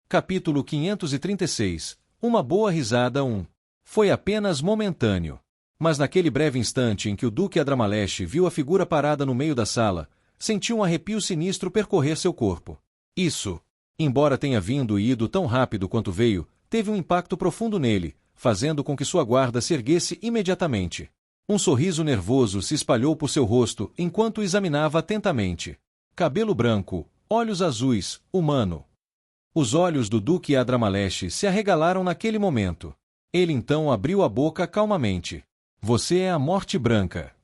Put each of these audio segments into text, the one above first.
Capítulo 536. Uma boa risada. Foi apenas momentâneo. Mas naquele breve instante em que o Duque Adramalesh viu a figura parada no meio da sala, sentiu um arrepio sinistro percorrer seu corpo. Isso, embora tenha vindo e ido tão rápido quanto veio, teve um impacto profundo nele, fazendo com que sua guarda se erguesse imediatamente. Um sorriso nervoso se espalhou por seu rosto enquanto o examinava atentamente. Cabelo branco, olhos azuis, humano. Os olhos do Duque Adramalesh se arregalaram naquele momento. Ele então abriu a boca calmamente. Você é a Morte Branca.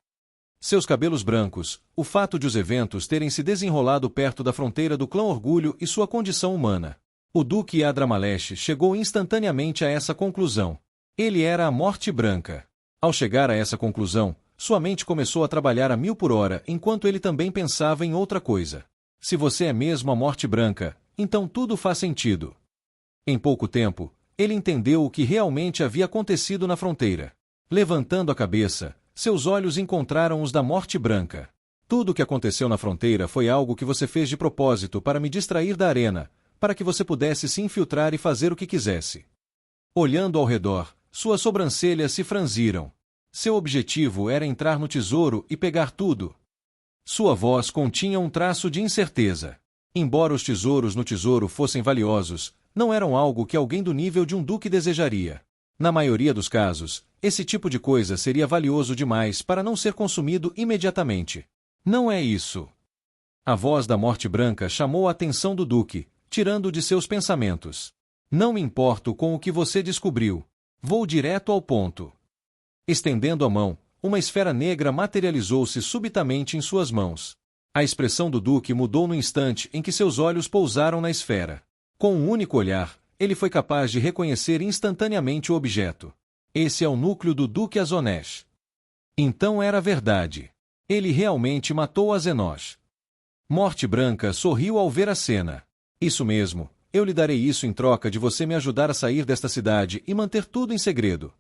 Seus cabelos brancos, o fato de os eventos terem se desenrolado perto da fronteira do clã Orgulho e sua condição humana. O Duque Adramalesh chegou instantaneamente a essa conclusão. Ele era a Morte Branca. Ao chegar a essa conclusão, sua mente começou a trabalhar a 1000 por hora enquanto ele também pensava em outra coisa. Se você é mesmo a Morte Branca, então tudo faz sentido. Em pouco tempo, ele entendeu o que realmente havia acontecido na fronteira. Levantando a cabeça, seus olhos encontraram os da Morte Branca. Tudo o que aconteceu na fronteira foi algo que você fez de propósito para me distrair da arena, para que você pudesse se infiltrar e fazer o que quisesse. Olhando ao redor, suas sobrancelhas se franziram. Seu objetivo era entrar no tesouro e pegar tudo. Sua voz continha um traço de incerteza. Embora os tesouros no tesouro fossem valiosos, não eram algo que alguém do nível de um duque desejaria. Na maioria dos casos, esse tipo de coisa seria valioso demais para não ser consumido imediatamente. Não é isso. A voz da Morte Branca chamou a atenção do duque, tirando-o de seus pensamentos. Não me importo com o que você descobriu. Vou direto ao ponto. Estendendo a mão, uma esfera negra materializou-se subitamente em suas mãos. A expressão do duque mudou no instante em que seus olhos pousaram na esfera. Com um único olhar, ele foi capaz de reconhecer instantaneamente o objeto. Esse é o núcleo do Duque Azonesh. Então era verdade. Ele realmente matou Azenosh. Morte Branca sorriu ao ver a cena. Isso mesmo, eu lhe darei isso em troca de você me ajudar a sair desta cidade e manter tudo em segredo.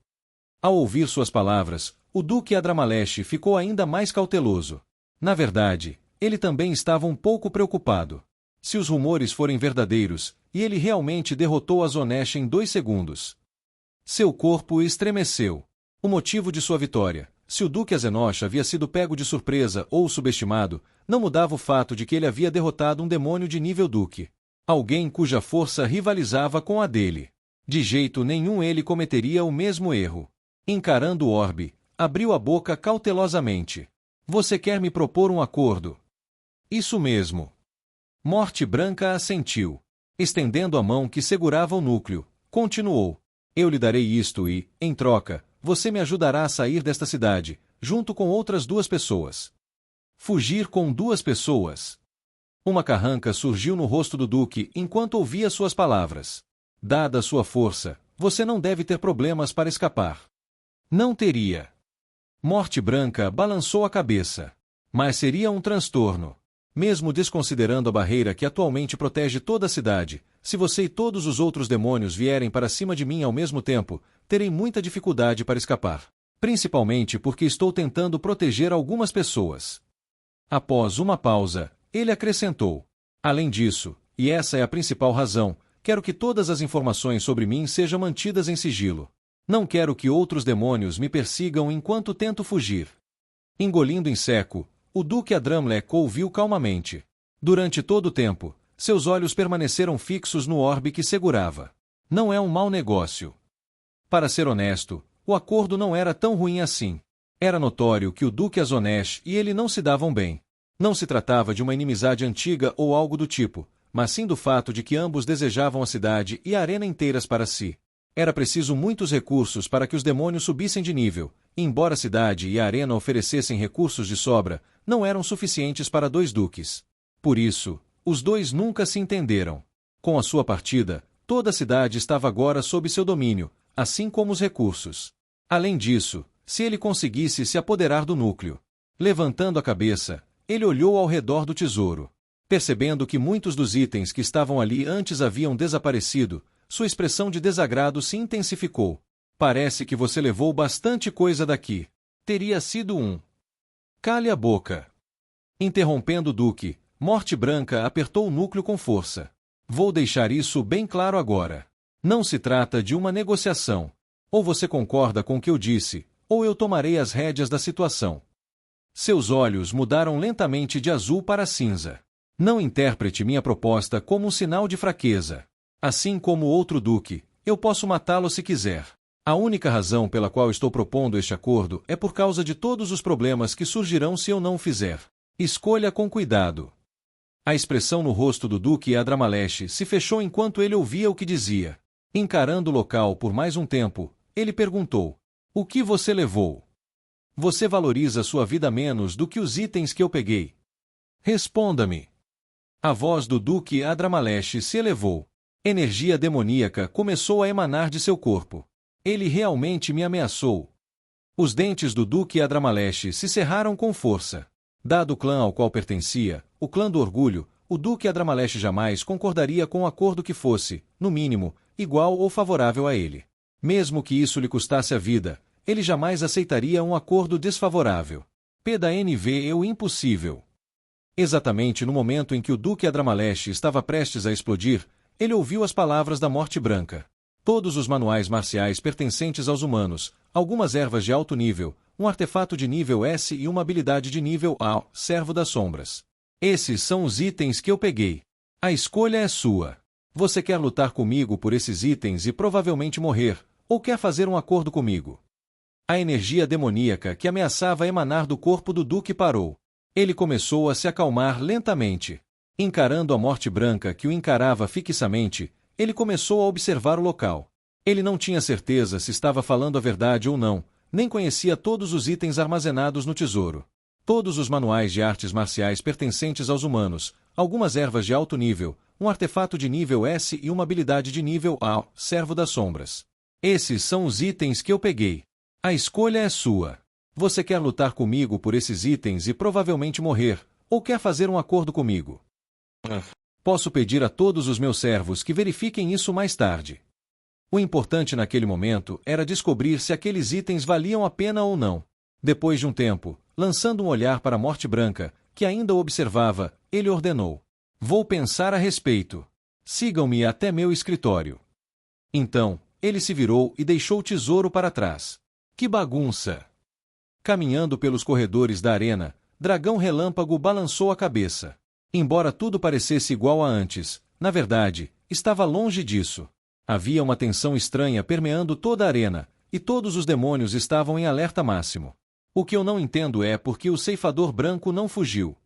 Ao ouvir suas palavras, o Duque Adramalesh ficou ainda mais cauteloso. Na verdade, ele também estava um pouco preocupado. Se os rumores forem verdadeiros, e ele realmente derrotou Azonesh em 2 segundos. Seu corpo estremeceu. O motivo de sua vitória, se o Duque Azenosh havia sido pego de surpresa ou subestimado, não mudava o fato de que ele havia derrotado um demônio de nível Duque. Alguém cuja força rivalizava com a dele. De jeito nenhum ele cometeria o mesmo erro. Encarando o orbe, abriu a boca cautelosamente. Você quer me propor um acordo? Isso mesmo. Morte Branca assentiu. Estendendo a mão que segurava o núcleo, continuou. Eu lhe darei isto e, em troca, você me ajudará a sair desta cidade, junto com outras 2 pessoas. Fugir com 2 pessoas. Uma carranca surgiu no rosto do duque enquanto ouvia suas palavras. Dada sua força, você não deve ter problemas para escapar. Não teria. Morte Branca balançou a cabeça. Mas seria um transtorno. Mesmo desconsiderando a barreira que atualmente protege toda a cidade, se você e todos os outros demônios vierem para cima de mim ao mesmo tempo, terei muita dificuldade para escapar. Principalmente porque estou tentando proteger algumas pessoas. Após uma pausa, ele acrescentou. Além disso, e essa é a principal razão, quero que todas as informações sobre mim sejam mantidas em sigilo. Não quero que outros demônios me persigam enquanto tento fugir. Engolindo em seco, o Duque Adramlesh ouviu calmamente. Durante todo o tempo, seus olhos permaneceram fixos no orbe que segurava. Não é um mau negócio. Para ser honesto, o acordo não era tão ruim assim. Era notório que o Duque Azonesh e ele não se davam bem. Não se tratava de uma inimizade antiga ou algo do tipo, mas sim do fato de que ambos desejavam a cidade e a arena inteiras para si. Era preciso muitos recursos para que os demônios subissem de nível, e embora a cidade e a arena oferecessem recursos de sobra, não eram suficientes para 2 duques. Por isso, os 2 nunca se entenderam. Com a sua partida, toda a cidade estava agora sob seu domínio, assim como os recursos. Além disso, se ele conseguisse se apoderar do núcleo. Levantando a cabeça, ele olhou ao redor do tesouro. Percebendo que muitos dos itens que estavam ali antes haviam desaparecido, sua expressão de desagrado se intensificou. Parece que você levou bastante coisa daqui. Teria sido um. Cale a boca. Interrompendo o Duque, Morte Branca apertou o núcleo com força. Vou deixar isso bem claro agora. Não se trata de uma negociação. Ou você concorda com o que eu disse, ou eu tomarei as rédeas da situação. Seus olhos mudaram lentamente de azul para cinza. Não interprete minha proposta como um sinal de fraqueza. Assim como o outro duque, eu posso matá-lo se quiser. A única razão pela qual estou propondo este acordo é por causa de todos os problemas que surgirão se eu não o fizer. Escolha com cuidado. A expressão no rosto do duque Adramalesh se fechou enquanto ele ouvia o que dizia. Encarando o local por mais um tempo, ele perguntou: o que você levou? Você valoriza sua vida menos do que os itens que eu peguei? Responda-me. A voz do duque Adramalesh se elevou. Energia demoníaca começou a emanar de seu corpo. Ele realmente me ameaçou. Os dentes do duque Adramalesh se cerraram com força. Dado o clã ao qual pertencia, o clã do orgulho, o duque Adramalesh jamais concordaria com um acordo que fosse, no mínimo, igual ou favorável a ele. Mesmo que isso lhe custasse a vida, ele jamais aceitaria um acordo desfavorável. PNV o impossível. Exatamente no momento em que o duque Adramalesh estava prestes a explodir, ele ouviu as palavras da Morte Branca. Todos os manuais marciais pertencentes aos humanos, algumas ervas de alto nível, um artefato de nível S e uma habilidade de nível A, Servo das Sombras. Esses são os itens que eu peguei. A escolha é sua. Você quer lutar comigo por esses itens e provavelmente morrer, ou quer fazer um acordo comigo? A energia demoníaca que ameaçava emanar do corpo do duque parou. Ele começou a se acalmar lentamente. Encarando a Morte Branca que o encarava fixamente, ele começou a observar o local. Ele não tinha certeza se estava falando a verdade ou não, nem conhecia todos os itens armazenados no tesouro. Todos os manuais de artes marciais pertencentes aos humanos, algumas ervas de alto nível, um artefato de nível S e uma habilidade de nível A, Servo das Sombras. Esses são os itens que eu peguei. A escolha é sua. Você quer lutar comigo por esses itens e provavelmente morrer, ou quer fazer um acordo comigo? Posso pedir a todos os meus servos que verifiquem isso mais tarde. O importante naquele momento era descobrir se aqueles itens valiam a pena ou não. Depois de um tempo, lançando um olhar para a Morte Branca, que ainda o observava, ele ordenou: vou pensar a respeito. Sigam-me até meu escritório. Então, ele se virou e deixou o tesouro para trás. Que bagunça! Caminhando pelos corredores da arena, Dragão Relâmpago balançou a cabeça. Embora tudo parecesse igual a antes, na verdade, estava longe disso. Havia uma tensão estranha permeando toda a arena, e todos os demônios estavam em alerta máximo. O que eu não entendo é por que o Ceifador Branco não fugiu.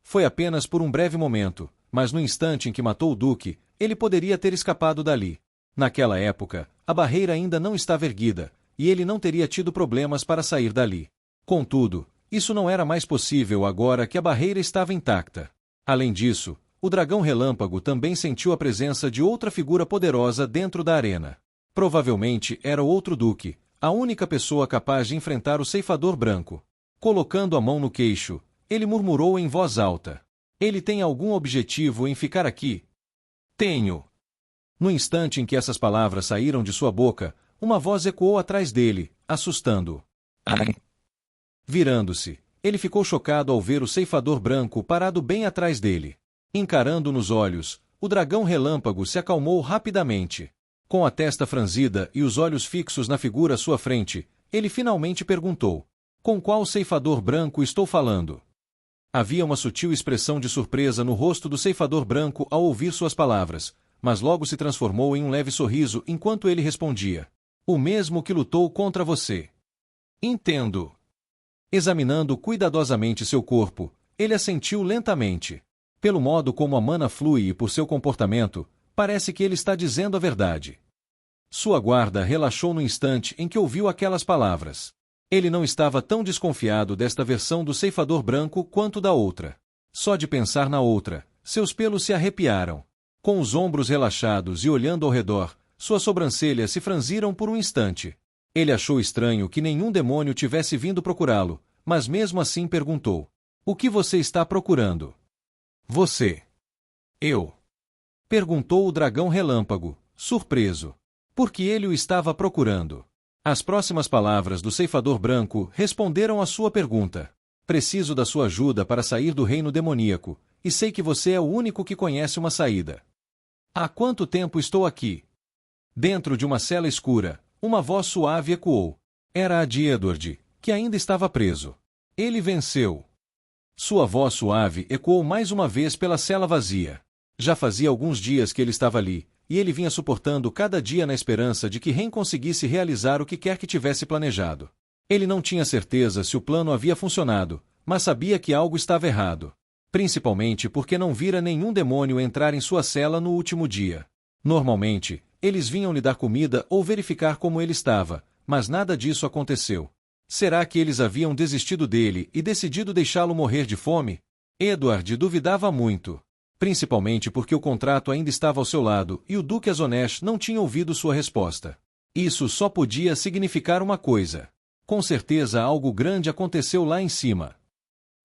Foi apenas por um breve momento, mas no instante em que matou o Duque, ele poderia ter escapado dali. Naquela época, a barreira ainda não estava erguida, e ele não teria tido problemas para sair dali. Contudo, isso não era mais possível agora que a barreira estava intacta. Além disso, o Dragão Relâmpago também sentiu a presença de outra figura poderosa dentro da arena. Provavelmente era o outro Duque, a única pessoa capaz de enfrentar o Ceifador Branco. Colocando a mão no queixo, ele murmurou em voz alta: ele tem algum objetivo em ficar aqui? Tenho. No instante em que essas palavras saíram de sua boca, uma voz ecoou atrás dele, assustando-o. Virando-se, ele ficou chocado ao ver o Ceifador Branco parado bem atrás dele. Encarando nos olhos, o Dragão Relâmpago se acalmou rapidamente. Com a testa franzida e os olhos fixos na figura à sua frente, ele finalmente perguntou: com qual Ceifador Branco estou falando? Havia uma sutil expressão de surpresa no rosto do Ceifador Branco ao ouvir suas palavras, mas logo se transformou em um leve sorriso enquanto ele respondia: o mesmo que lutou contra você. Entendo. Examinando cuidadosamente seu corpo, ele assentiu lentamente. Pelo modo como a mana flui e por seu comportamento, parece que ele está dizendo a verdade. Sua guarda relaxou no instante em que ouviu aquelas palavras. Ele não estava tão desconfiado desta versão do Ceifador Branco quanto da outra. Só de pensar na outra, seus pelos se arrepiaram. Com os ombros relaxados e olhando ao redor, suas sobrancelhas se franziram por um instante. Ele achou estranho que nenhum demônio tivesse vindo procurá-lo, mas mesmo assim perguntou: o que você está procurando? Você. Eu. Perguntou o Dragão Relâmpago, surpreso. Porque ele o estava procurando. As próximas palavras do Ceifador Branco responderam à sua pergunta. Preciso da sua ajuda para sair do reino demoníaco, e sei que você é o único que conhece uma saída. Há quanto tempo estou aqui? Dentro de uma cela escura, uma voz suave ecoou. Era a de Edward, que ainda estava preso. Ele venceu. Sua voz suave ecoou mais uma vez pela cela vazia. Já fazia alguns dias que ele estava ali, e ele vinha suportando cada dia na esperança de que Ren conseguisse realizar o que quer que tivesse planejado. Ele não tinha certeza se o plano havia funcionado, mas sabia que algo estava errado. Principalmente porque não vira nenhum demônio entrar em sua cela no último dia. Normalmente, eles vinham lhe dar comida ou verificar como ele estava, mas nada disso aconteceu. Será que eles haviam desistido dele e decidido deixá-lo morrer de fome? Edward duvidava muito. Principalmente porque o contrato ainda estava ao seu lado e o Duque Azonesh não tinha ouvido sua resposta. Isso só podia significar uma coisa. Com certeza algo grande aconteceu lá em cima.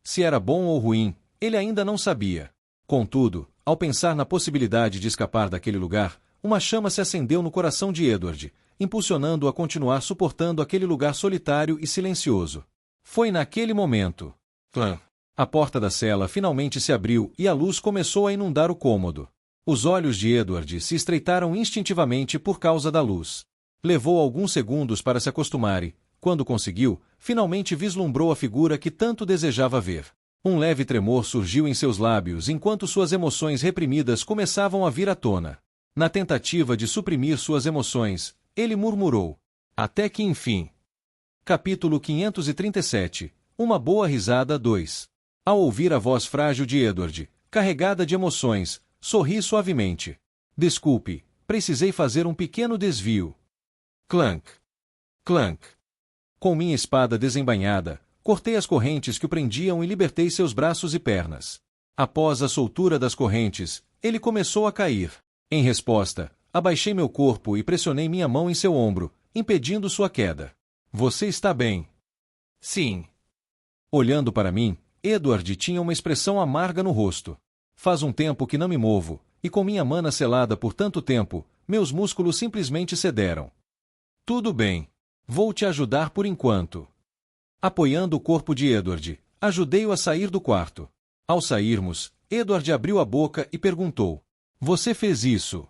Se era bom ou ruim, ele ainda não sabia. Contudo, ao pensar na possibilidade de escapar daquele lugar, uma chama se acendeu no coração de Edward, impulsionando-o a continuar suportando aquele lugar solitário e silencioso. Foi naquele momento. Clã! A porta da cela finalmente se abriu e a luz começou a inundar o cômodo. Os olhos de Edward se estreitaram instintivamente por causa da luz. Levou alguns segundos para se acostumar e, quando conseguiu, finalmente vislumbrou a figura que tanto desejava ver. Um leve tremor surgiu em seus lábios enquanto suas emoções reprimidas começavam a vir à tona. Na tentativa de suprimir suas emoções, ele murmurou. Até que enfim. Capítulo 537. Uma boa risada 2. Ao ouvir a voz frágil de Edward, carregada de emoções, sorri suavemente. Desculpe, precisei fazer um pequeno desvio. Clank. Clank. Com minha espada desembainhada, cortei as correntes que o prendiam e libertei seus braços e pernas. Após a soltura das correntes, ele começou a cair. Em resposta, abaixei meu corpo e pressionei minha mão em seu ombro, impedindo sua queda. Você está bem? Sim. Olhando para mim, Edward tinha uma expressão amarga no rosto. Faz um tempo que não me movo, e com minha mana selada por tanto tempo, meus músculos simplesmente cederam. Tudo bem. Vou te ajudar por enquanto. Apoiando o corpo de Edward, ajudei-o a sair do quarto. Ao sairmos, Edward abriu a boca e perguntou. Você fez isso?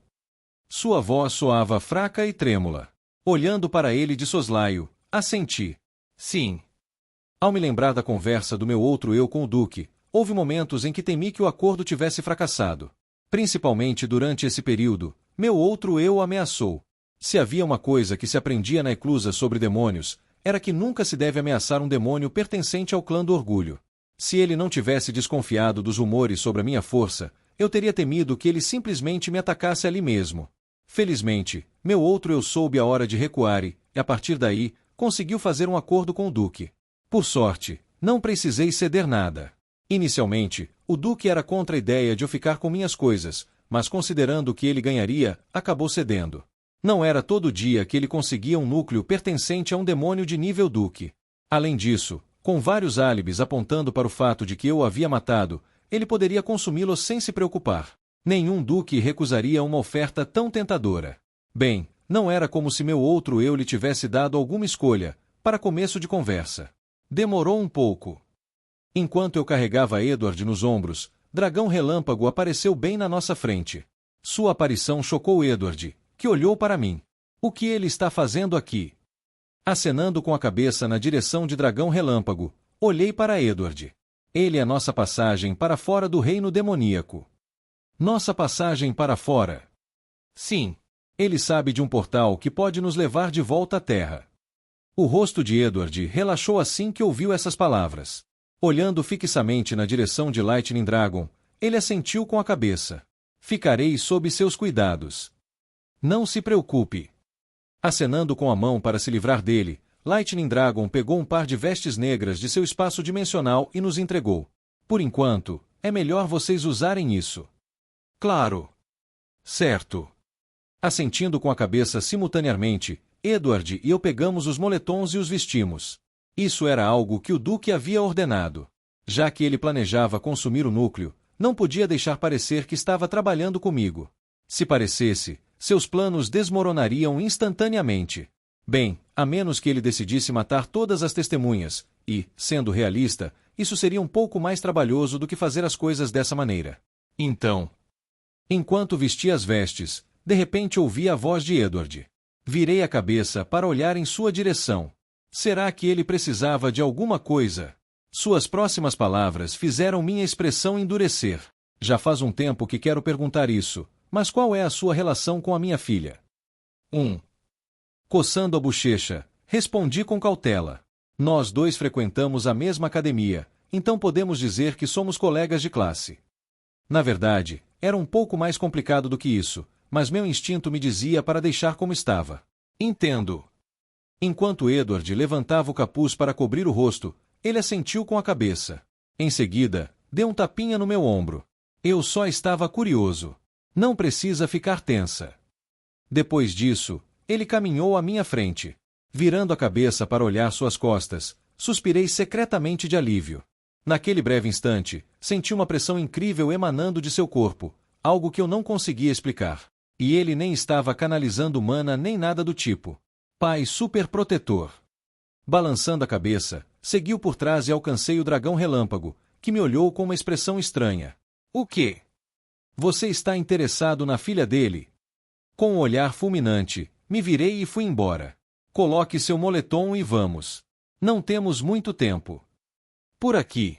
Sua voz soava fraca e trêmula. Olhando para ele de soslaio, assenti. Sim. Ao me lembrar da conversa do meu outro eu com o Duque, houve momentos em que temi que o acordo tivesse fracassado. Principalmente durante esse período, meu outro eu ameaçou. Se havia uma coisa que se aprendia na eclusa sobre demônios, era que nunca se deve ameaçar um demônio pertencente ao clã do orgulho. Se ele não tivesse desconfiado dos rumores sobre a minha força, eu teria temido que ele simplesmente me atacasse ali mesmo. Felizmente, meu outro eu soube a hora de recuar e, a partir daí, conseguiu fazer um acordo com o Duque. Por sorte, não precisei ceder nada. Inicialmente, o Duque era contra a ideia de eu ficar com minhas coisas, mas considerando que ele ganharia, acabou cedendo. Não era todo dia que ele conseguia um núcleo pertencente a um demônio de nível Duque. Além disso, com vários álibis apontando para o fato de que eu o havia matado, ele poderia consumi-lo sem se preocupar. Nenhum Duque recusaria uma oferta tão tentadora. Bem, não era como se meu outro eu lhe tivesse dado alguma escolha, para começo de conversa. Demorou um pouco. Enquanto eu carregava Edward nos ombros, Dragão Relâmpago apareceu bem na nossa frente. Sua aparição chocou Edward, que olhou para mim. O que ele está fazendo aqui? Acenando com a cabeça na direção de Dragão Relâmpago, olhei para Edward. Ele é nossa passagem para fora do reino demoníaco. Nossa passagem para fora. Sim. Ele sabe de um portal que pode nos levar de volta à Terra. O rosto de Edward relaxou assim que ouviu essas palavras. Olhando fixamente na direção de Lightning Dragon, ele assentiu com a cabeça. Ficarei sob seus cuidados. Não se preocupe. Acenando com a mão para se livrar dele, Lightning Dragon pegou um par de vestes negras de seu espaço dimensional e nos entregou. Por enquanto, é melhor vocês usarem isso. Claro. Certo. Assentindo com a cabeça simultaneamente, Edward e eu pegamos os moletons e os vestimos. Isso era algo que o Duque havia ordenado. Já que ele planejava consumir o núcleo, não podia deixar parecer que estava trabalhando comigo. Se parecesse, seus planos desmoronariam instantaneamente. Bem, a menos que ele decidisse matar todas as testemunhas, e, sendo realista, isso seria um pouco mais trabalhoso do que fazer as coisas dessa maneira. Então, Enquanto vestia as vestes, de repente ouvi a voz de Edward. Virei a cabeça para olhar em sua direção. Será que ele precisava de alguma coisa? Suas próximas palavras fizeram minha expressão endurecer. Já faz um tempo que quero perguntar isso, mas qual é a sua relação com a minha filha? Coçando a bochecha, respondi com cautela. Nós dois frequentamos a mesma academia, então podemos dizer que somos colegas de classe. Na verdade, era um pouco mais complicado do que isso, mas meu instinto me dizia para deixar como estava. Entendo. Enquanto Edward levantava o capuz para cobrir o rosto, ele assentiu com a cabeça. Em seguida, deu um tapinha no meu ombro. Eu só estava curioso. Não precisa ficar tensa. Depois disso, ele caminhou à minha frente. Virando a cabeça para olhar suas costas, suspirei secretamente de alívio. Naquele breve instante, senti uma pressão incrível emanando de seu corpo, algo que eu não conseguia explicar. E ele nem estava canalizando mana nem nada do tipo. Pai superprotetor. Balançando a cabeça, seguiu por trás e alcancei o dragão relâmpago, que me olhou com uma expressão estranha. O quê? Você está interessado na filha dele? Com um olhar fulminante, me virei e fui embora. Coloque seu moletom e vamos. Não temos muito tempo. Por aqui.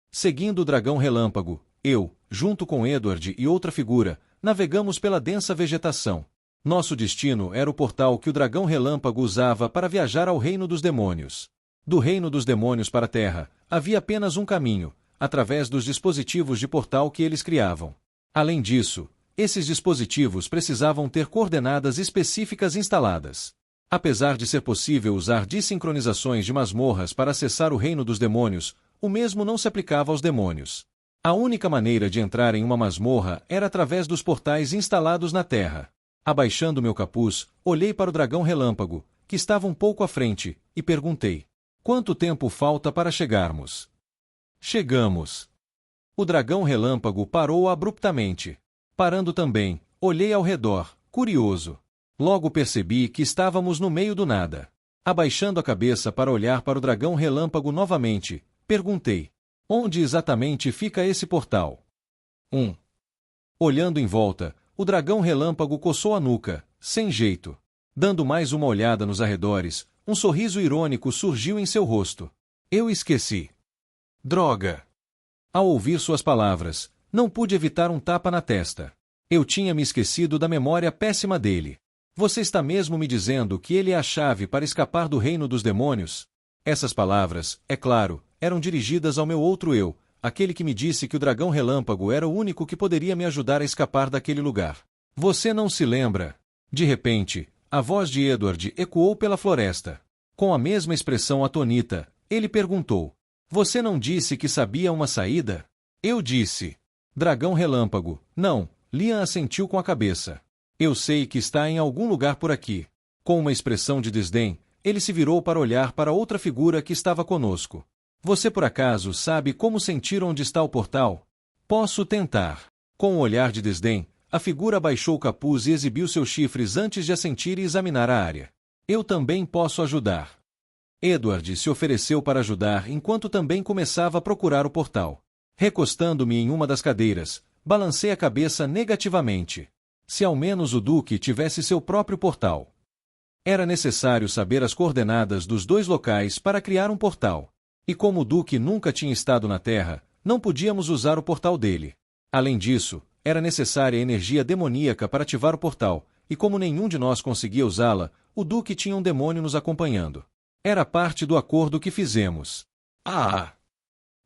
Seguindo o dragão relâmpago, eu, junto com Edward e outra figura, navegamos pela densa vegetação. Nosso destino era o portal que o dragão relâmpago usava para viajar ao reino dos demônios. Do reino dos demônios para a Terra, havia apenas um caminho, através dos dispositivos de portal que eles criavam. Além disso, esses dispositivos precisavam ter coordenadas específicas instaladas. Apesar de ser possível usar desincronizações de masmorras para acessar o reino dos demônios, o mesmo não se aplicava aos demônios. A única maneira de entrar em uma masmorra era através dos portais instalados na Terra. Abaixando meu capuz, olhei para o dragão relâmpago, que estava um pouco à frente, e perguntei: quanto tempo falta para chegarmos? Chegamos. O dragão relâmpago parou abruptamente. Parando também, olhei ao redor, curioso. Logo percebi que estávamos no meio do nada. Abaixando a cabeça para olhar para o dragão relâmpago novamente, perguntei: onde exatamente fica esse portal? Olhando em volta, o dragão relâmpago coçou a nuca, sem jeito. Dando mais uma olhada nos arredores, um sorriso irônico surgiu em seu rosto. Eu esqueci. Droga! Ao ouvir suas palavras, não pude evitar um tapa na testa. Eu tinha me esquecido da memória péssima dele. Você está mesmo me dizendo que ele é a chave para escapar do reino dos demônios? Essas palavras, é claro, eram dirigidas ao meu outro eu, aquele que me disse que o dragão relâmpago era o único que poderia me ajudar a escapar daquele lugar. Você não se lembra? De repente, a voz de Edward ecoou pela floresta. Com a mesma expressão atonita, ele perguntou: você não disse que sabia uma saída? Eu disse. Dragão relâmpago, não, Liam assentiu com a cabeça. Eu sei que está em algum lugar por aqui. Com uma expressão de desdém, ele se virou para olhar para outra figura que estava conosco. Você por acaso sabe como sentir onde está o portal? Posso tentar. Com um olhar de desdém, a figura abaixou o capuz e exibiu seus chifres antes de assentir e examinar a área. Eu também posso ajudar. Edward se ofereceu para ajudar enquanto também começava a procurar o portal. Recostando-me em uma das cadeiras, balancei a cabeça negativamente. Se ao menos o Duque tivesse seu próprio portal. Era necessário saber as coordenadas dos dois locais para criar um portal. E como o Duque nunca tinha estado na Terra, não podíamos usar o portal dele. Além disso, era necessária energia demoníaca para ativar o portal, e como nenhum de nós conseguia usá-la, o Duque tinha um demônio nos acompanhando. Era parte do acordo que fizemos.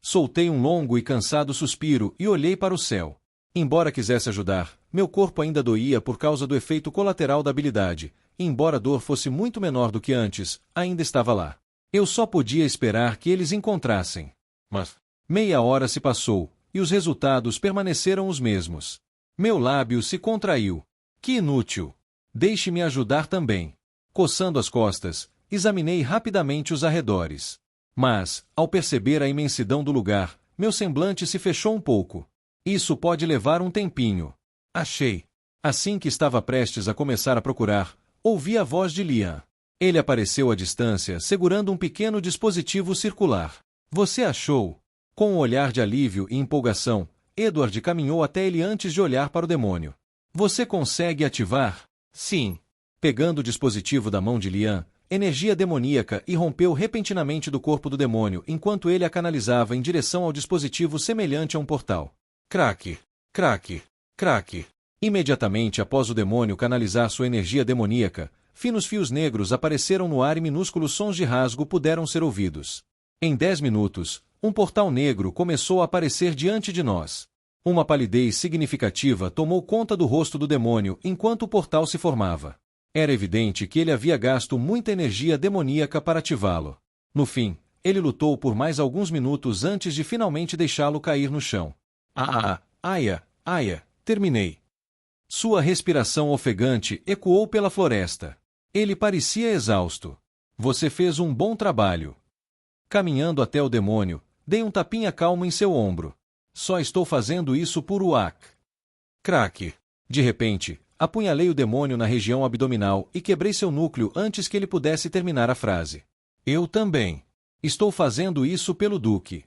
Soltei um longo e cansado suspiro e olhei para o céu. Embora quisesse ajudar, meu corpo ainda doía por causa do efeito colateral da habilidade, e embora a dor fosse muito menor do que antes, ainda estava lá. Eu só podia esperar que eles encontrassem. Mas meia hora se passou, e os resultados permaneceram os mesmos. Meu lábio se contraiu. Que inútil! Deixe-me ajudar também. Coçando as costas, examinei rapidamente os arredores. Mas, ao perceber a imensidão do lugar, meu semblante se fechou um pouco. Isso pode levar um tempinho. Achei. Assim que estava prestes a começar a procurar, ouvi a voz de Liam. Ele apareceu à distância, segurando um pequeno dispositivo circular. Você achou? Com um olhar de alívio e empolgação, Edward caminhou até ele antes de olhar para o demônio. Você consegue ativar? Sim. Pegando o dispositivo da mão de Lian, energia demoníaca irrompeu repentinamente do corpo do demônio enquanto ele a canalizava em direção ao dispositivo semelhante a um portal. Craque, craque, craque. Imediatamente após o demônio canalizar sua energia demoníaca, finos fios negros apareceram no ar e minúsculos sons de rasgo puderam ser ouvidos. Em 10 minutos, um portal negro começou a aparecer diante de nós. Uma palidez significativa tomou conta do rosto do demônio enquanto o portal se formava. Era evidente que ele havia gasto muita energia demoníaca para ativá-lo. No fim, ele lutou por mais alguns minutos antes de finalmente deixá-lo cair no chão. Aia, terminei. Sua respiração ofegante ecoou pela floresta. Ele parecia exausto. Você fez um bom trabalho. Caminhando até o demônio, dei um tapinha calmo em seu ombro. Só estou fazendo isso por Uak. Craque. De repente, apunhalei o demônio na região abdominal e quebrei seu núcleo antes que ele pudesse terminar a frase. Eu também. Estou fazendo isso pelo Duque.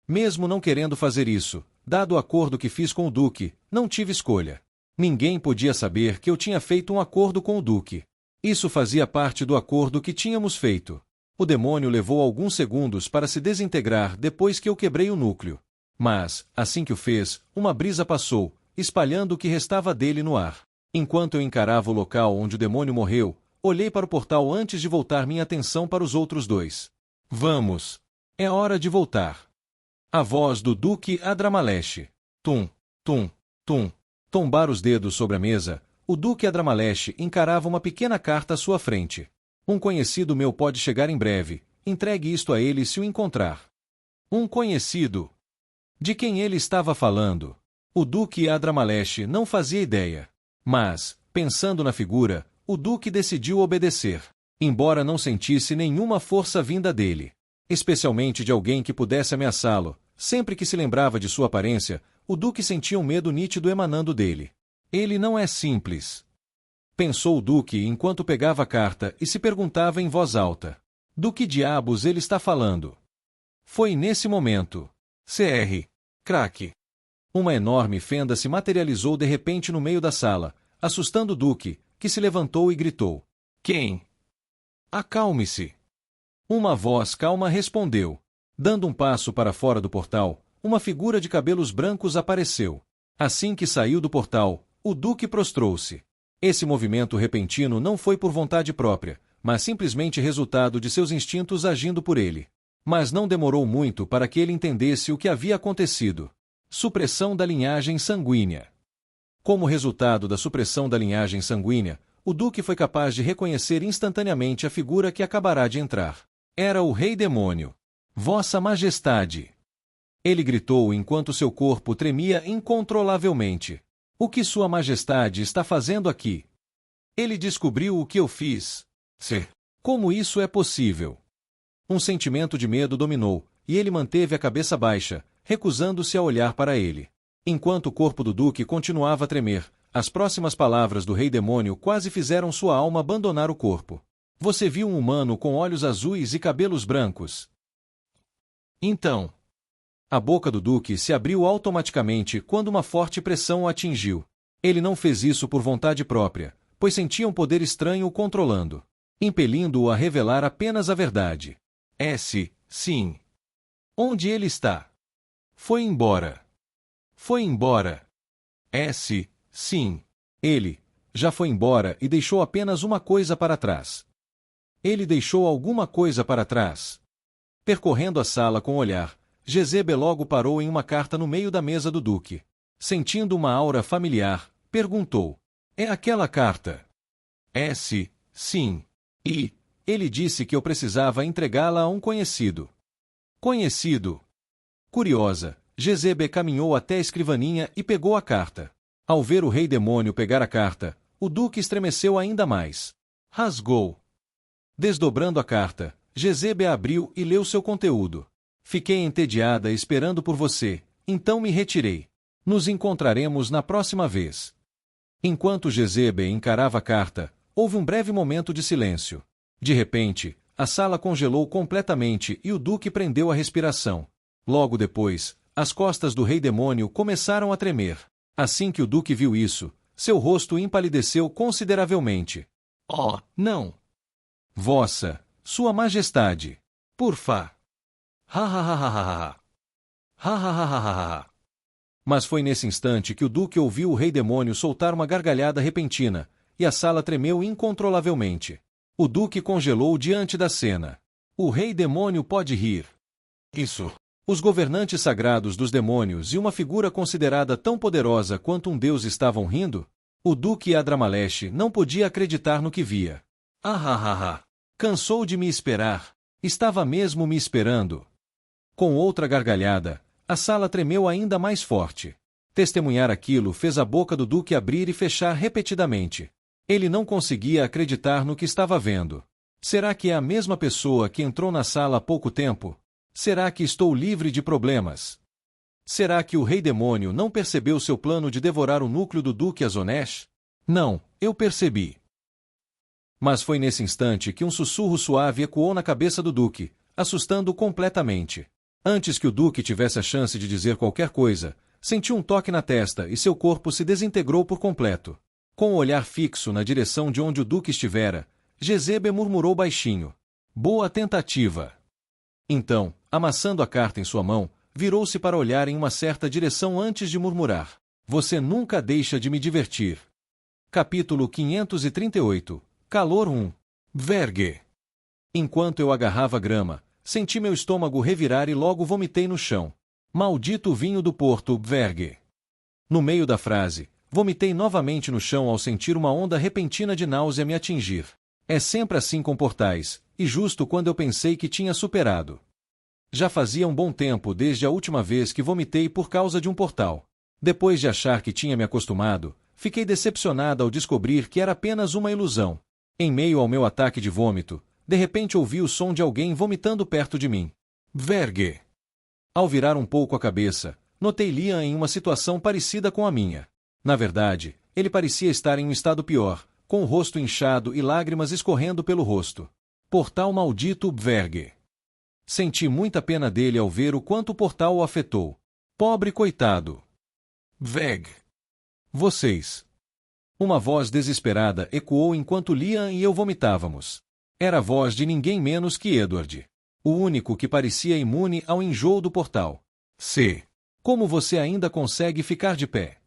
Mesmo não querendo fazer isso, dado o acordo que fiz com o Duque, não tive escolha. Ninguém podia saber que eu tinha feito um acordo com o Duque. Isso fazia parte do acordo que tínhamos feito. O demônio levou alguns segundos para se desintegrar depois que eu quebrei o núcleo. Mas, assim que o fez, uma brisa passou, espalhando o que restava dele no ar. Enquanto eu encarava o local onde o demônio morreu, olhei para o portal antes de voltar minha atenção para os outros dois. Vamos! É hora de voltar. A voz do Duque Adramaleche. Tum, tum, tum. Tombar os dedos sobre a mesa, o Duque Adramaleche encarava uma pequena carta à sua frente. Um conhecido meu pode chegar em breve, entregue isto a ele se o encontrar. Um conhecido? De quem ele estava falando? O Duque Adramaleche não fazia ideia. Mas, pensando na figura, o Duque decidiu obedecer, embora não sentisse nenhuma força vinda dele. Especialmente de alguém que pudesse ameaçá-lo. Sempre que se lembrava de sua aparência, o Duque sentia um medo nítido emanando dele. Ele não é simples. Pensou o Duque enquanto pegava a carta e se perguntava em voz alta. Do que diabos ele está falando? Foi nesse momento. Cr. Craque. Uma enorme fenda se materializou de repente no meio da sala, assustando o Duque, que se levantou e gritou. Quem? Acalme-se. Uma voz calma respondeu. Dando um passo para fora do portal, uma figura de cabelos brancos apareceu. Assim que saiu do portal, o Duque prostrou-se. Esse movimento repentino não foi por vontade própria, mas simplesmente resultado de seus instintos agindo por ele. Mas não demorou muito para que ele entendesse o que havia acontecido. Supressão da linhagem sanguínea. Como resultado da supressão da linhagem sanguínea, o Duque foi capaz de reconhecer instantaneamente a figura que acabará de entrar. Era o Rei Demônio. Vossa Majestade! Ele gritou enquanto seu corpo tremia incontrolavelmente. O que Sua Majestade está fazendo aqui? Ele descobriu o que eu fiz. Como isso é possível? Um sentimento de medo dominou, e ele manteve a cabeça baixa, recusando-se a olhar para ele. Enquanto o corpo do Duque continuava a tremer, as próximas palavras do Rei Demônio quase fizeram sua alma abandonar o corpo. Você viu um humano com olhos azuis e cabelos brancos. Então, a boca do Duque se abriu automaticamente quando uma forte pressão o atingiu. Ele não fez isso por vontade própria, pois sentia um poder estranho o controlando, impelindo-o a revelar apenas a verdade. Sim. Onde ele está? Foi embora. Foi embora. Sim. Ele já foi embora e deixou apenas uma coisa para trás. Ele deixou alguma coisa para trás. Percorrendo a sala com o olhar, Jezebel logo parou em uma carta no meio da mesa do Duque. Sentindo uma aura familiar, perguntou. É aquela carta? Sim. E ele disse que eu precisava entregá-la a um conhecido. Conhecido? Curiosa, Jezebel caminhou até a escrivaninha e pegou a carta. Ao ver o Rei Demônio pegar a carta, o Duque estremeceu ainda mais. Rasgou. Desdobrando a carta, Jezebel abriu e leu seu conteúdo. Fiquei entediada esperando por você, então me retirei. Nos encontraremos na próxima vez. Enquanto Jezebel encarava a carta, houve um breve momento de silêncio. De repente, a sala congelou completamente e o Duque prendeu a respiração. Logo depois, as costas do rei demônio começaram a tremer. Assim que o duque viu isso, seu rosto empalideceu consideravelmente. Oh, não! Vossa, Sua Majestade! Porfa! Ha ha ha ha ha ha! Ha ha ha ha ha ha! Mas foi nesse instante que o duque ouviu o rei demônio soltar uma gargalhada repentina, e a sala tremeu incontrolavelmente. O duque congelou diante da cena. O rei demônio pode rir. Isso. Os governantes sagrados dos demônios e uma figura considerada tão poderosa quanto um deus estavam rindo? O duque Adramalesh não podia acreditar no que via. Ah ah ah ah! Cansou de me esperar. Estava mesmo me esperando. Com outra gargalhada, a sala tremeu ainda mais forte. Testemunhar aquilo fez a boca do duque abrir e fechar repetidamente. Ele não conseguia acreditar no que estava vendo. Será que é a mesma pessoa que entrou na sala há pouco tempo? Será que estou livre de problemas? Será que o rei demônio não percebeu seu plano de devorar o núcleo do duque Azonesh? Não, eu percebi. Mas foi nesse instante que um sussurro suave ecoou na cabeça do duque, assustando-o completamente. Antes que o duque tivesse a chance de dizer qualquer coisa, sentiu um toque na testa e seu corpo se desintegrou por completo. Com o olhar fixo na direção de onde o duque estivera, Jezebel murmurou baixinho. Boa tentativa. Então, amassando a carta em sua mão, virou-se para olhar em uma certa direção antes de murmurar. Você nunca deixa de me divertir. Capítulo 538. Calor 1. Vergue. Enquanto eu agarrava grama, senti meu estômago revirar e logo vomitei no chão. Maldito vinho do Porto, Vergue. No meio da frase, vomitei novamente no chão ao sentir uma onda repentina de náusea me atingir. É sempre assim com portais, e justo quando eu pensei que tinha superado. Já fazia um bom tempo desde a última vez que vomitei por causa de um portal. Depois de achar que tinha me acostumado, fiquei decepcionada ao descobrir que era apenas uma ilusão. Em meio ao meu ataque de vômito, de repente ouvi o som de alguém vomitando perto de mim. Vergue! Ao virar um pouco a cabeça, notei Liam em uma situação parecida com a minha. Na verdade, ele parecia estar em um estado pior, com o rosto inchado e lágrimas escorrendo pelo rosto. Portal maldito Vergue! Senti muita pena dele ao ver o quanto o portal o afetou. Pobre coitado! Veg! Vocês! Uma voz desesperada ecoou enquanto Liam e eu vomitávamos. Era a voz de ninguém menos que Edward. O único que parecia imune ao enjoo do portal. Como você ainda consegue ficar de pé?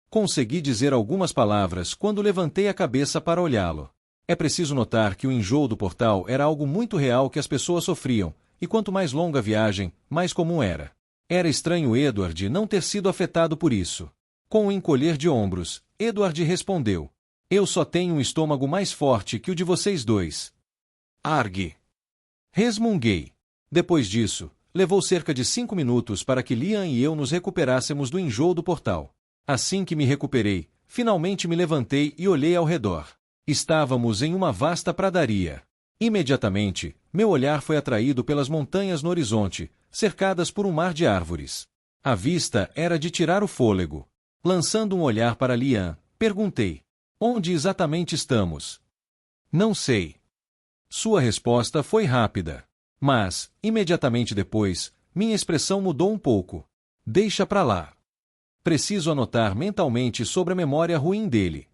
Consegui dizer algumas palavras quando levantei a cabeça para olhá-lo. É preciso notar que o enjoo do portal era algo muito real que as pessoas sofriam, e quanto mais longa a viagem, mais comum era. Era estranho Edward não ter sido afetado por isso. Com um encolher de ombros, Edward respondeu. Eu só tenho um estômago mais forte que o de vocês dois. Argue! Resmunguei. Depois disso, levou cerca de 5 minutos para que Liam e eu nos recuperássemos do enjoo do portal. Assim que me recuperei, finalmente me levantei e olhei ao redor. Estávamos em uma vasta pradaria. Imediatamente, meu olhar foi atraído pelas montanhas no horizonte, cercadas por um mar de árvores. A vista era de tirar o fôlego. Lançando um olhar para Liam, perguntei: onde exatamente estamos? Não sei. Sua resposta foi rápida. Mas, imediatamente depois, minha expressão mudou um pouco. Deixa pra lá. Preciso anotar mentalmente sobre a memória ruim dele.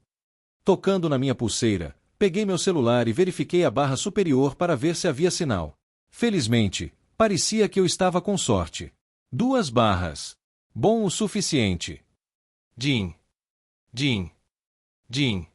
Tocando na minha pulseira, peguei meu celular e verifiquei a barra superior para ver se havia sinal. Felizmente, parecia que eu estava com sorte. 2 barras. Bom o suficiente. Din. Din. Din.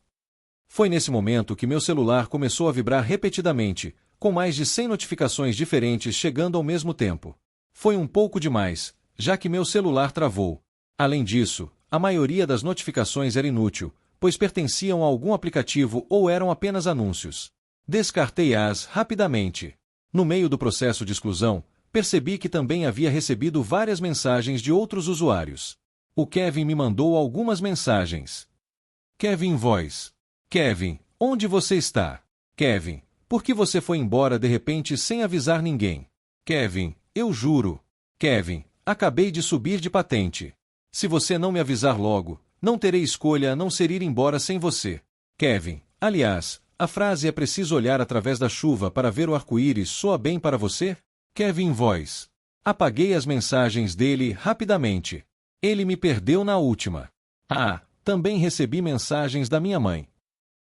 Foi nesse momento que meu celular começou a vibrar repetidamente, com mais de 100 notificações diferentes chegando ao mesmo tempo. Foi um pouco demais, já que meu celular travou. Além disso, a maioria das notificações era inútil, pois pertenciam a algum aplicativo ou eram apenas anúncios. Descartei-as rapidamente. No meio do processo de exclusão, percebi que também havia recebido várias mensagens de outros usuários. O Kevin me mandou algumas mensagens. Kevin Voice. Kevin, onde você está? Kevin, por que você foi embora de repente sem avisar ninguém? Kevin, eu juro. Kevin, acabei de subir de patente. Se você não me avisar logo, não terei escolha a não ser ir embora sem você. Kevin, aliás, a frase é preciso olhar através da chuva para ver o arco-íris soa bem para você? Kevin Voice. Apaguei as mensagens dele rapidamente. Ele me perdeu na última. Também recebi mensagens da minha mãe.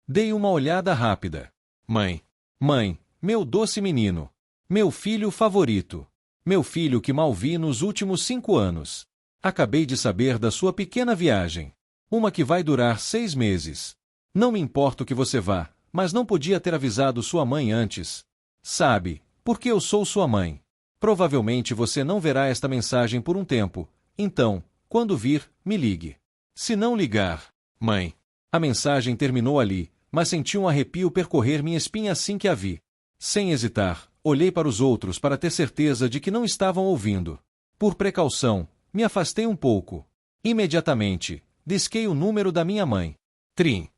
Dei uma olhada rápida. Mãe, meu doce menino. Meu filho favorito. Meu filho que mal vi nos últimos 5 anos. Acabei de saber da sua pequena viagem. Uma que vai durar 6 meses. Não me importa que você vá, mas não podia ter avisado sua mãe antes. Sabe, porque eu sou sua mãe. Provavelmente você não verá esta mensagem por um tempo, então, quando vir, me ligue. Se não ligar, mãe. A mensagem terminou ali, mas senti um arrepio percorrer minha espinha assim que a vi. Sem hesitar, olhei para os outros para ter certeza de que não estavam ouvindo. Por precaução, me afastei um pouco. Imediatamente, disquei o número da minha mãe. Trim.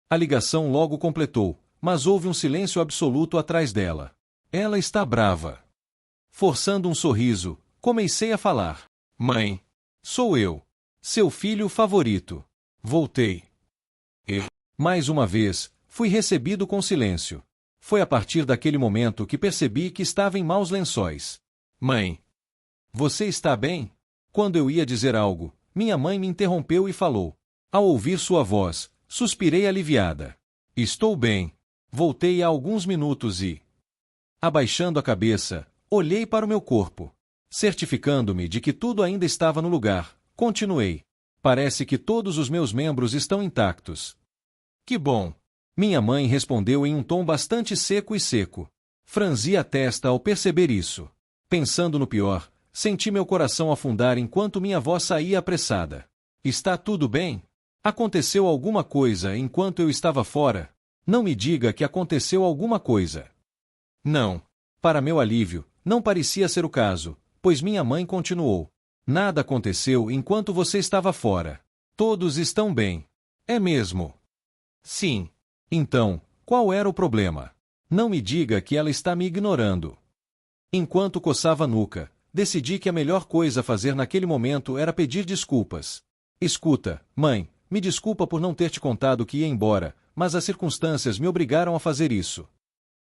A ligação logo completou, mas houve um silêncio absoluto atrás dela. Ela está brava. Forçando um sorriso, comecei a falar. Mãe, sou eu. Seu filho favorito. Voltei. Mais uma vez, fui recebido com silêncio. Foi a partir daquele momento que percebi que estava em maus lençóis. Mãe, você está bem? Quando eu ia dizer algo, minha mãe me interrompeu e falou. Ao ouvir sua voz, suspirei aliviada. Estou bem. Voltei há alguns minutos e... Abaixando a cabeça, olhei para o meu corpo. Certificando-me de que tudo ainda estava no lugar, continuei. Parece que todos os meus membros estão intactos. Que bom! Minha mãe respondeu em um tom bastante seco e seco. Franzi a testa ao perceber isso. Pensando no pior, senti meu coração afundar enquanto minha voz saía apressada. Está tudo bem? Aconteceu alguma coisa enquanto eu estava fora? Não me diga que aconteceu alguma coisa. Não. Para meu alívio, não parecia ser o caso, pois minha mãe continuou. Nada aconteceu enquanto você estava fora. Todos estão bem. É mesmo? Sim. Então, qual era o problema? Não me diga que ela está me ignorando. Enquanto coçava a nuca, decidi que a melhor coisa a fazer naquele momento era pedir desculpas. Escuta, mãe, me desculpa por não ter te contado que ia embora, mas as circunstâncias me obrigaram a fazer isso.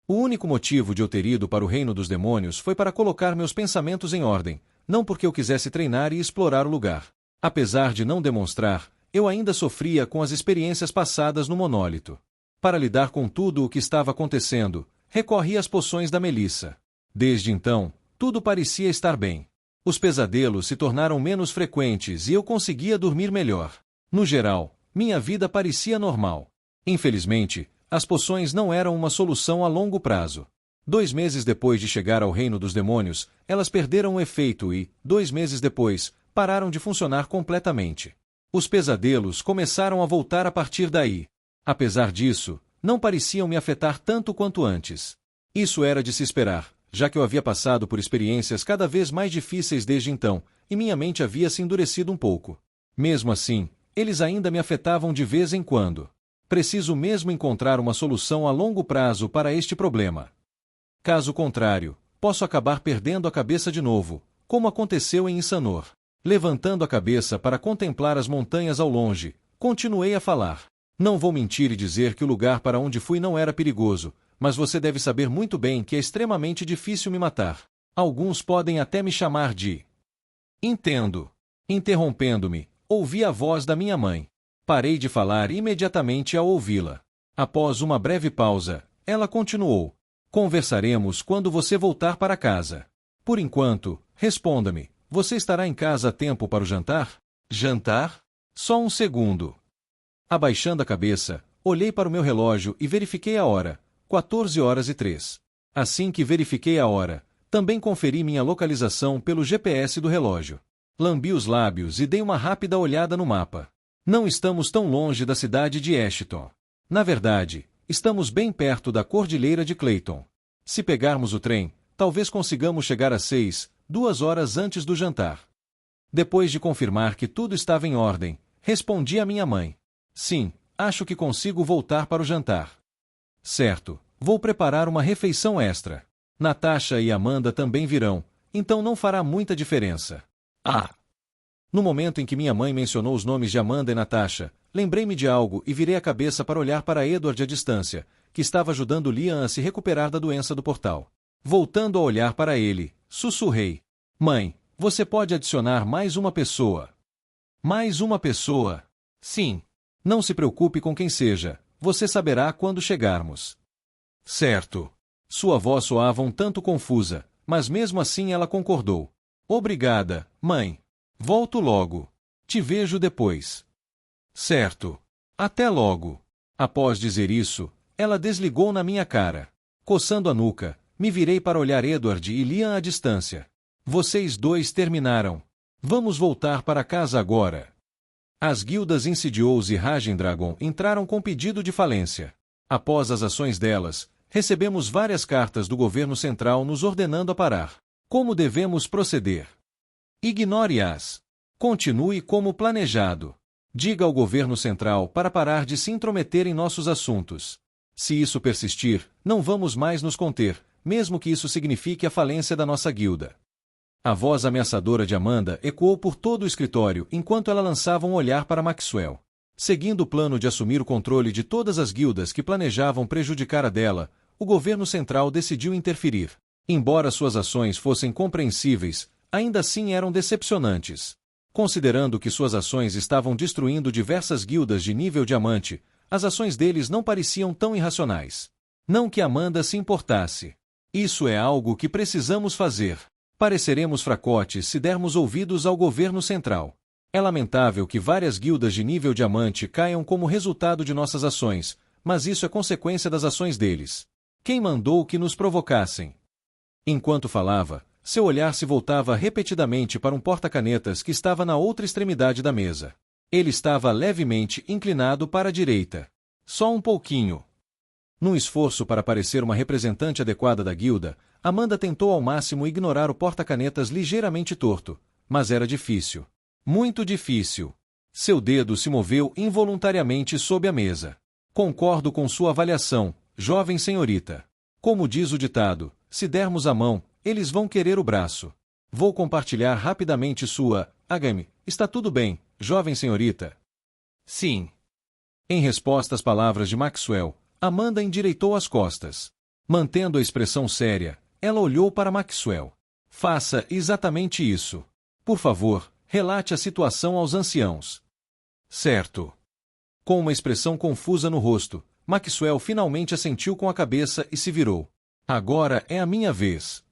O único motivo de eu ter ido para o reino dos demônios foi para colocar meus pensamentos em ordem, não porque eu quisesse treinar e explorar o lugar. Apesar de não demonstrar, eu ainda sofria com as experiências passadas no monólito. Para lidar com tudo o que estava acontecendo, recorri às poções da Melissa. Desde então, tudo parecia estar bem. Os pesadelos se tornaram menos frequentes e eu conseguia dormir melhor. No geral, minha vida parecia normal. Infelizmente, as poções não eram uma solução a longo prazo. 2 meses depois de chegar ao reino dos demônios, elas perderam o efeito e, 2 meses depois, pararam de funcionar completamente. Os pesadelos começaram a voltar a partir daí. Apesar disso, não pareciam me afetar tanto quanto antes. Isso era de se esperar, já que eu havia passado por experiências cada vez mais difíceis desde então, e minha mente havia se endurecido um pouco. Mesmo assim, eles ainda me afetavam de vez em quando. Preciso mesmo encontrar uma solução a longo prazo para este problema. Caso contrário, posso acabar perdendo a cabeça de novo, como aconteceu em Insanor. Levantando a cabeça para contemplar as montanhas ao longe, continuei a falar. Não vou mentir e dizer que o lugar para onde fui não era perigoso, mas você deve saber muito bem que é extremamente difícil me matar. Alguns podem até me chamar de... Entendo. Interrompendo-me, ouvi a voz da minha mãe. Parei de falar imediatamente ao ouvi-la. Após uma breve pausa, ela continuou. Conversaremos quando você voltar para casa. Por enquanto, responda-me, você estará em casa a tempo para o jantar? Jantar? Só um segundo. Abaixando a cabeça, olhei para o meu relógio e verifiquei a hora, 14h03. Assim que verifiquei a hora, também conferi minha localização pelo GPS do relógio. Lambi os lábios e dei uma rápida olhada no mapa. Não estamos tão longe da cidade de Ashton. Na verdade, estamos bem perto da cordilheira de Clayton. Se pegarmos o trem, talvez consigamos chegar às 6, 2 horas antes do jantar. Depois de confirmar que tudo estava em ordem, respondi à minha mãe. Sim, acho que consigo voltar para o jantar. Certo, vou preparar uma refeição extra. Natasha e Amanda também virão, então não fará muita diferença. No momento em que minha mãe mencionou os nomes de Amanda e Natasha, lembrei-me de algo e virei a cabeça para olhar para Edward à distância, que estava ajudando Liam a se recuperar da doença do portal. Voltando a olhar para ele, sussurrei. Mãe, você pode adicionar mais uma pessoa. Mais uma pessoa? Sim. Não se preocupe com quem seja, você saberá quando chegarmos. Certo. Sua voz soava um tanto confusa, mas mesmo assim ela concordou. Obrigada, mãe. Volto logo. Te vejo depois. Certo. Até logo. Após dizer isso, ela desligou na minha cara. Coçando a nuca, me virei para olhar Edward e Liam à distância. Vocês dois terminaram. Vamos voltar para casa agora. As guildas Insidious e Raging Dragon entraram com pedido de falência. Após as ações delas, recebemos várias cartas do governo central nos ordenando a parar. Como devemos proceder? Ignore-as. Continue como planejado. Diga ao governo central para parar de se intrometer em nossos assuntos. Se isso persistir, não vamos mais nos conter, mesmo que isso signifique a falência da nossa guilda. A voz ameaçadora de Amanda ecoou por todo o escritório enquanto ela lançava um olhar para Maxwell. Seguindo o plano de assumir o controle de todas as guildas que planejavam prejudicar a dela, o governo central decidiu interferir. Embora suas ações fossem compreensíveis, ainda assim eram decepcionantes. Considerando que suas ações estavam destruindo diversas guildas de nível diamante, as ações deles não pareciam tão irracionais. Não que Amanda se importasse. Isso é algo que precisamos fazer. Pareceremos fracotes se dermos ouvidos ao governo central. É lamentável que várias guildas de nível diamante caiam como resultado de nossas ações, mas isso é consequência das ações deles. Quem mandou que nos provocassem? Enquanto falava, seu olhar se voltava repetidamente para um porta-canetas que estava na outra extremidade da mesa. Ele estava levemente inclinado para a direita. Só um pouquinho. Num esforço para parecer uma representante adequada da guilda, Amanda tentou ao máximo ignorar o porta-canetas ligeiramente torto, mas era difícil. Muito difícil. Seu dedo se moveu involuntariamente sob a mesa. Concordo com sua avaliação, jovem senhorita. Como diz o ditado, se dermos a mão, eles vão querer o braço. Vou compartilhar rapidamente sua... Agame, está tudo bem, jovem senhorita? Sim. Em resposta às palavras de Maxwell, Amanda endireitou as costas. Mantendo a expressão séria, ela olhou para Maxwell. Faça exatamente isso. Por favor, relate a situação aos anciãos. Certo. Com uma expressão confusa no rosto, Maxwell finalmente assentiu com a cabeça e se virou. Agora é a minha vez.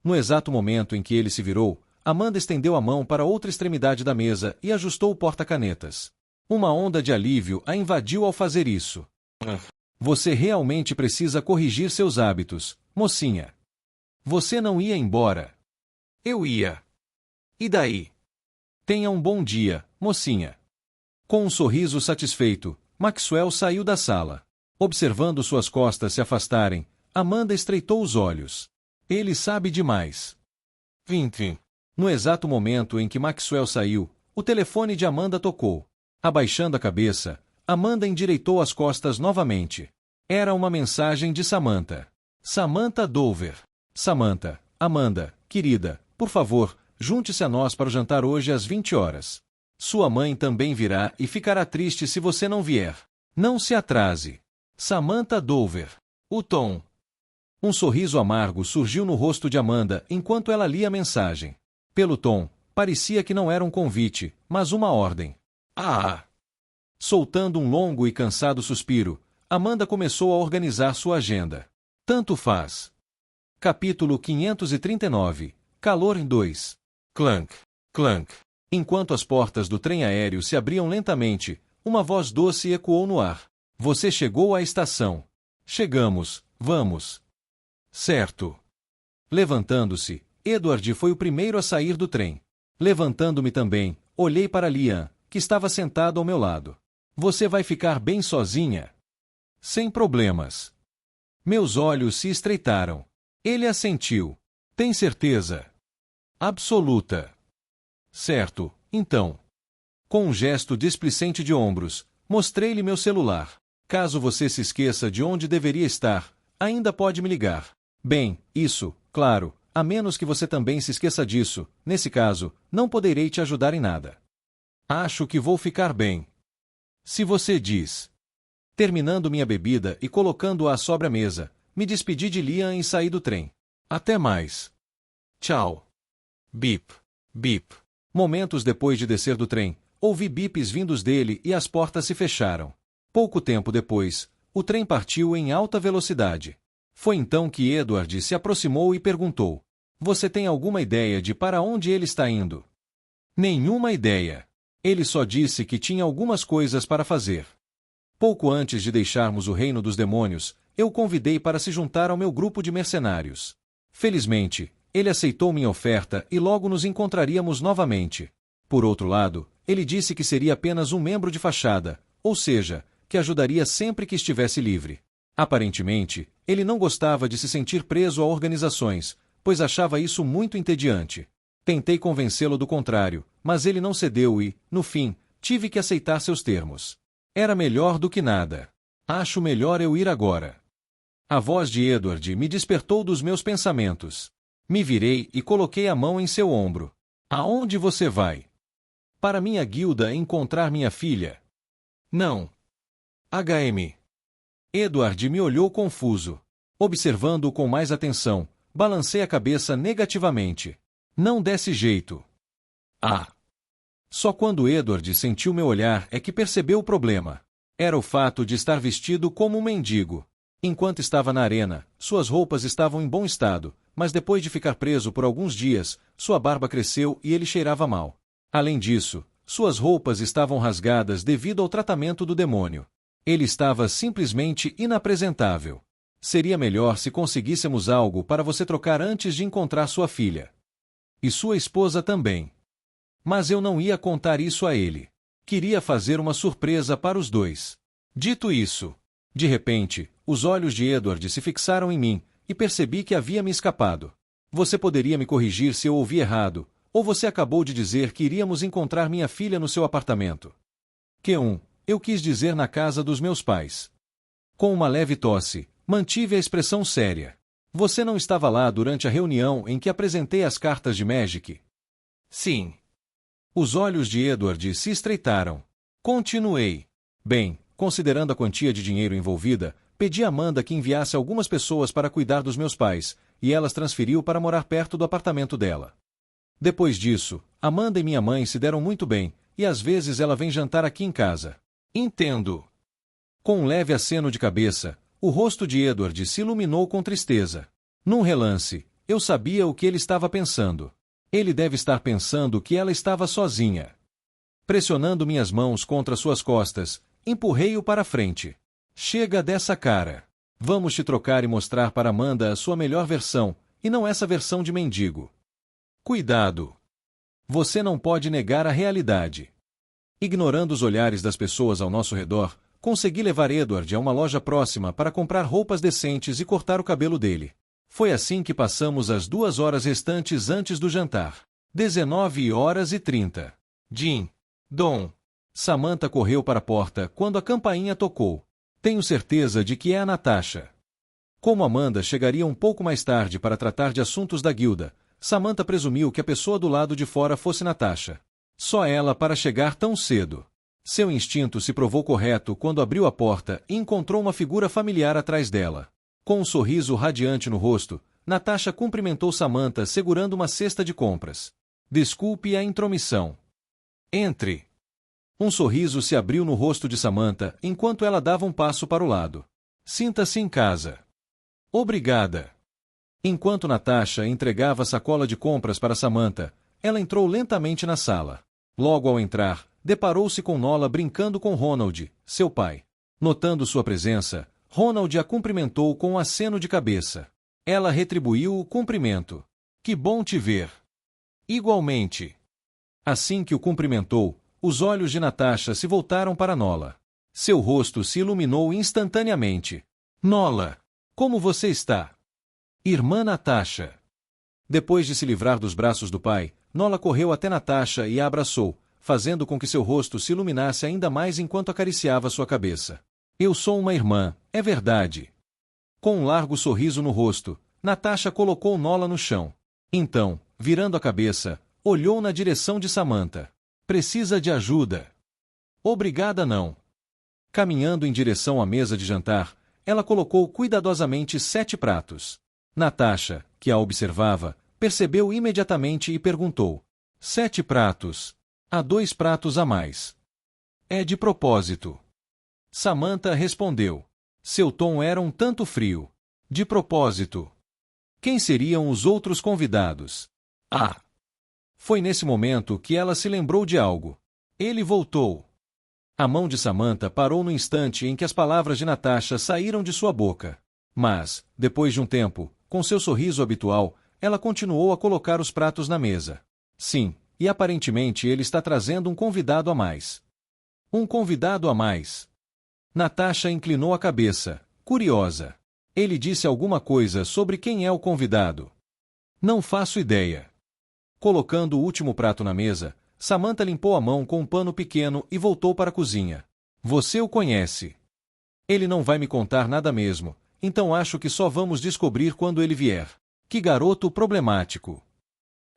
No exato momento em que ele se virou, Amanda estendeu a mão para a outra extremidade da mesa e ajustou o porta-canetas. Uma onda de alívio a invadiu ao fazer isso. Você realmente precisa corrigir seus hábitos, mocinha. Você não ia embora. Eu ia. E daí? Tenha um bom dia, mocinha. Com um sorriso satisfeito, Maxwell saiu da sala. Observando suas costas se afastarem, Amanda estreitou os olhos. Ele sabe demais. 20. No exato momento em que Maxwell saiu, o telefone de Amanda tocou. Abaixando a cabeça, Amanda endireitou as costas novamente. Era uma mensagem de Samantha. Samantha Dover. Samantha, Amanda, querida, por favor, junte-se a nós para o jantar hoje às 20 horas. Sua mãe também virá e ficará triste se você não vier. Não se atrase. Samantha Dover. O tom. Um sorriso amargo surgiu no rosto de Amanda enquanto ela lia a mensagem. Pelo tom, parecia que não era um convite, mas uma ordem. Ah! Soltando um longo e cansado suspiro, Amanda começou a organizar sua agenda. Tanto faz. Capítulo 539. Calor em 2. Clank, clank. Enquanto as portas do trem aéreo se abriam lentamente, uma voz doce ecoou no ar. Você chegou à estação. Chegamos, vamos. Certo. Levantando-se, Edward foi o primeiro a sair do trem. Levantando-me também, olhei para Liam, que estava sentado ao meu lado. Você vai ficar bem sozinha? Sem problemas. Meus olhos se estreitaram. Ele assentiu. Tem certeza? Absoluta. Certo, então. Com um gesto displicente de ombros, mostrei-lhe meu celular. Caso você se esqueça de onde deveria estar, ainda pode me ligar. Bem, isso, claro, a menos que você também se esqueça disso, nesse caso, não poderei te ajudar em nada. Acho que vou ficar bem. Se você diz. Terminando minha bebida e colocando-a sobre a mesa, me despedi de Liam e saí do trem. Até mais. Tchau. Bip. Bip. Momentos depois de descer do trem, ouvi bips vindos dele e as portas se fecharam. Pouco tempo depois, o trem partiu em alta velocidade. Foi então que Edward se aproximou e perguntou: Você tem alguma ideia de para onde ele está indo? Nenhuma ideia. Ele só disse que tinha algumas coisas para fazer. Pouco antes de deixarmos o reino dos demônios, eu o convidei para se juntar ao meu grupo de mercenários. Felizmente, ele aceitou minha oferta e logo nos encontraríamos novamente. Por outro lado, ele disse que seria apenas um membro de fachada, ou seja, que ajudaria sempre que estivesse livre. Aparentemente, ele não gostava de se sentir preso a organizações, pois achava isso muito entediante. Tentei convencê-lo do contrário, mas ele não cedeu e, no fim, tive que aceitar seus termos. Era melhor do que nada. Acho melhor eu ir agora. A voz de Edward me despertou dos meus pensamentos. Me virei e coloquei a mão em seu ombro. Aonde você vai? Para minha guilda encontrar minha filha. Não. HM. Edward me olhou confuso. Observando-o com mais atenção, balancei a cabeça negativamente. Não desse jeito. Ah. Só quando Edward sentiu meu olhar é que percebeu o problema. Era o fato de estar vestido como um mendigo. Enquanto estava na arena, suas roupas estavam em bom estado, mas depois de ficar preso por alguns dias, sua barba cresceu e ele cheirava mal. Além disso, suas roupas estavam rasgadas devido ao tratamento do demônio. Ele estava simplesmente inapresentável. Seria melhor se conseguíssemos algo para você trocar antes de encontrar sua filha. E sua esposa também. Mas eu não ia contar isso a ele. Queria fazer uma surpresa para os dois. Dito isso, de repente, os olhos de Edward se fixaram em mim, e percebi que havia me escapado. Você poderia me corrigir se eu ouvi errado, ou você acabou de dizer que iríamos encontrar minha filha no seu apartamento? Q1. Eu quis dizer na casa dos meus pais. Com uma leve tosse, mantive a expressão séria. Você não estava lá durante a reunião em que apresentei as cartas de Magic? Sim. Os olhos de Edward se estreitaram. Continuei. Bem, considerando a quantia de dinheiro envolvida, pedi a Amanda que enviasse algumas pessoas para cuidar dos meus pais, e elas transferiu para morar perto do apartamento dela. Depois disso, Amanda e minha mãe se deram muito bem, e às vezes ela vem jantar aqui em casa. Entendo. Com um leve aceno de cabeça, o rosto de Edward se iluminou com tristeza. Num relance, eu sabia o que ele estava pensando. Ele deve estar pensando que ela estava sozinha. Pressionando minhas mãos contra suas costas, empurrei-o para frente. Chega dessa cara. Vamos te trocar e mostrar para Amanda a sua melhor versão, e não essa versão de mendigo. Cuidado. Você não pode negar a realidade. Ignorando os olhares das pessoas ao nosso redor, consegui levar Edward a uma loja próxima para comprar roupas decentes e cortar o cabelo dele. Foi assim que passamos as 2 horas restantes antes do jantar. 19h30. Jim. Dom. Samantha correu para a porta quando a campainha tocou. Tenho certeza de que é a Natasha. Como Amanda chegaria um pouco mais tarde para tratar de assuntos da guilda, Samantha presumiu que a pessoa do lado de fora fosse Natasha. Só ela para chegar tão cedo. Seu instinto se provou correto quando abriu a porta e encontrou uma figura familiar atrás dela. Com um sorriso radiante no rosto, Natasha cumprimentou Samantha segurando uma cesta de compras. Desculpe a intromissão. Entre. Um sorriso se abriu no rosto de Samantha enquanto ela dava um passo para o lado. Sinta-se em casa. Obrigada. Enquanto Natasha entregava a sacola de compras para Samantha, ela entrou lentamente na sala. Logo ao entrar, deparou-se com Nola brincando com Ronald, seu pai. Notando sua presença, Ronald a cumprimentou com um aceno de cabeça. Ela retribuiu o cumprimento. Que bom te ver. Igualmente. Assim que o cumprimentou, os olhos de Natasha se voltaram para Nola. Seu rosto se iluminou instantaneamente. Nola, como você está? Irmã Natasha. Depois de se livrar dos braços do pai, Nola correu até Natasha e a abraçou, fazendo com que seu rosto se iluminasse ainda mais enquanto acariciava sua cabeça. Eu sou uma irmã, é verdade. Com um largo sorriso no rosto, Natasha colocou Nola no chão. Então, virando a cabeça, olhou na direção de Samantha. Precisa de ajuda? Obrigada não. Caminhando em direção à mesa de jantar, ela colocou cuidadosamente 7 pratos. Natasha, que a observava, percebeu imediatamente e perguntou: 7 pratos. Há 2 pratos a mais. É de propósito. Samantha respondeu. Seu tom era um tanto frio. De propósito. Quem seriam os outros convidados? Ah! Foi nesse momento que ela se lembrou de algo. Ele voltou. A mão de Samantha parou no instante em que as palavras de Natasha saíram de sua boca. Mas, depois de um tempo, com seu sorriso habitual, ela continuou a colocar os pratos na mesa. Sim, e aparentemente ele está trazendo um convidado a mais. Um convidado a mais. Natasha inclinou a cabeça, curiosa. Ele disse alguma coisa sobre quem é o convidado. Não faço ideia. Colocando o último prato na mesa, Samantha limpou a mão com um pano pequeno e voltou para a cozinha. Você o conhece. Ele não vai me contar nada mesmo, então acho que só vamos descobrir quando ele vier. Que garoto problemático.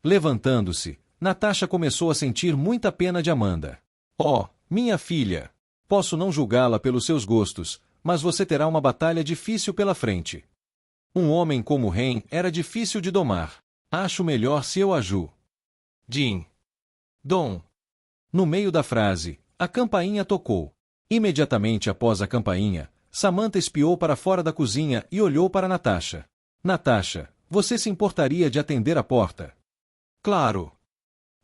Levantando-se, Natasha começou a sentir muita pena de Amanda. Oh, minha filha! Posso não julgá-la pelos seus gostos, mas você terá uma batalha difícil pela frente. Um homem como Ren era difícil de domar. Acho melhor se eu ajudo. Jin. Dom. No meio da frase, a campainha tocou. Imediatamente após a campainha, Samantha espiou para fora da cozinha e olhou para Natasha. Natasha, você se importaria de atender a porta? Claro.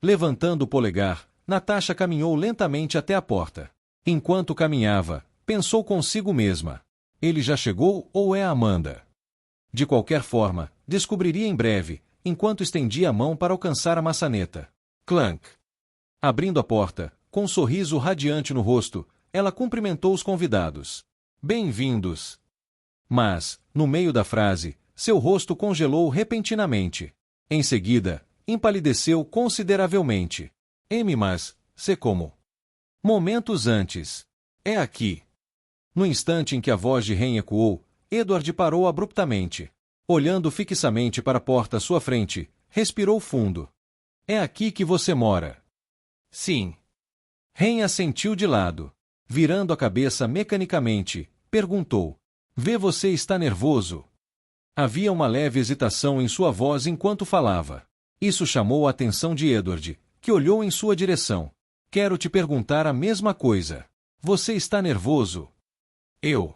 Levantando o polegar, Natasha caminhou lentamente até a porta. Enquanto caminhava, pensou consigo mesma. Ele já chegou ou é a Amanda? De qualquer forma, descobriria em breve, enquanto estendia a mão para alcançar a maçaneta. Clank! Abrindo a porta, com um sorriso radiante no rosto, ela cumprimentou os convidados. Bem-vindos! Mas, no meio da frase, seu rosto congelou repentinamente. Em seguida, empalideceu consideravelmente. Mas, se como? Momentos antes. É aqui. No instante em que a voz de Ren ecoou, Edward parou abruptamente. Olhando fixamente para a porta à sua frente, respirou fundo. É aqui que você mora. Sim. Ren assentiu de lado. Virando a cabeça mecanicamente, perguntou. Vê você está nervoso? Havia uma leve hesitação em sua voz enquanto falava. Isso chamou a atenção de Edward, que olhou em sua direção. Quero te perguntar a mesma coisa. Você está nervoso? Eu.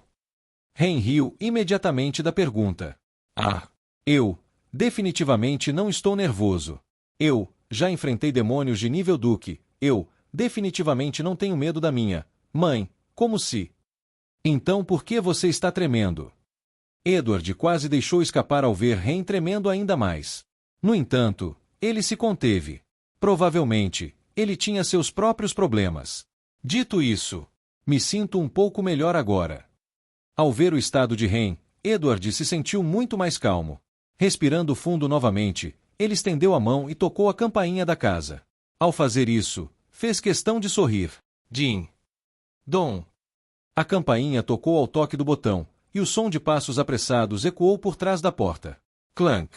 Ren riu imediatamente da pergunta. Ah, eu, definitivamente não estou nervoso. Eu, já enfrentei demônios de nível Duque. Eu, definitivamente não tenho medo da minha mãe, como se... Então por que você está tremendo? Edward quase deixou escapar ao ver Ren tremendo ainda mais. No entanto, ele se conteve. Provavelmente, ele tinha seus próprios problemas. Dito isso, me sinto um pouco melhor agora. Ao ver o estado de Ren, Edward se sentiu muito mais calmo. Respirando fundo novamente, ele estendeu a mão e tocou a campainha da casa. Ao fazer isso, fez questão de sorrir. Jin. Dom. A campainha tocou ao toque do botão, e o som de passos apressados ecoou por trás da porta. Clank.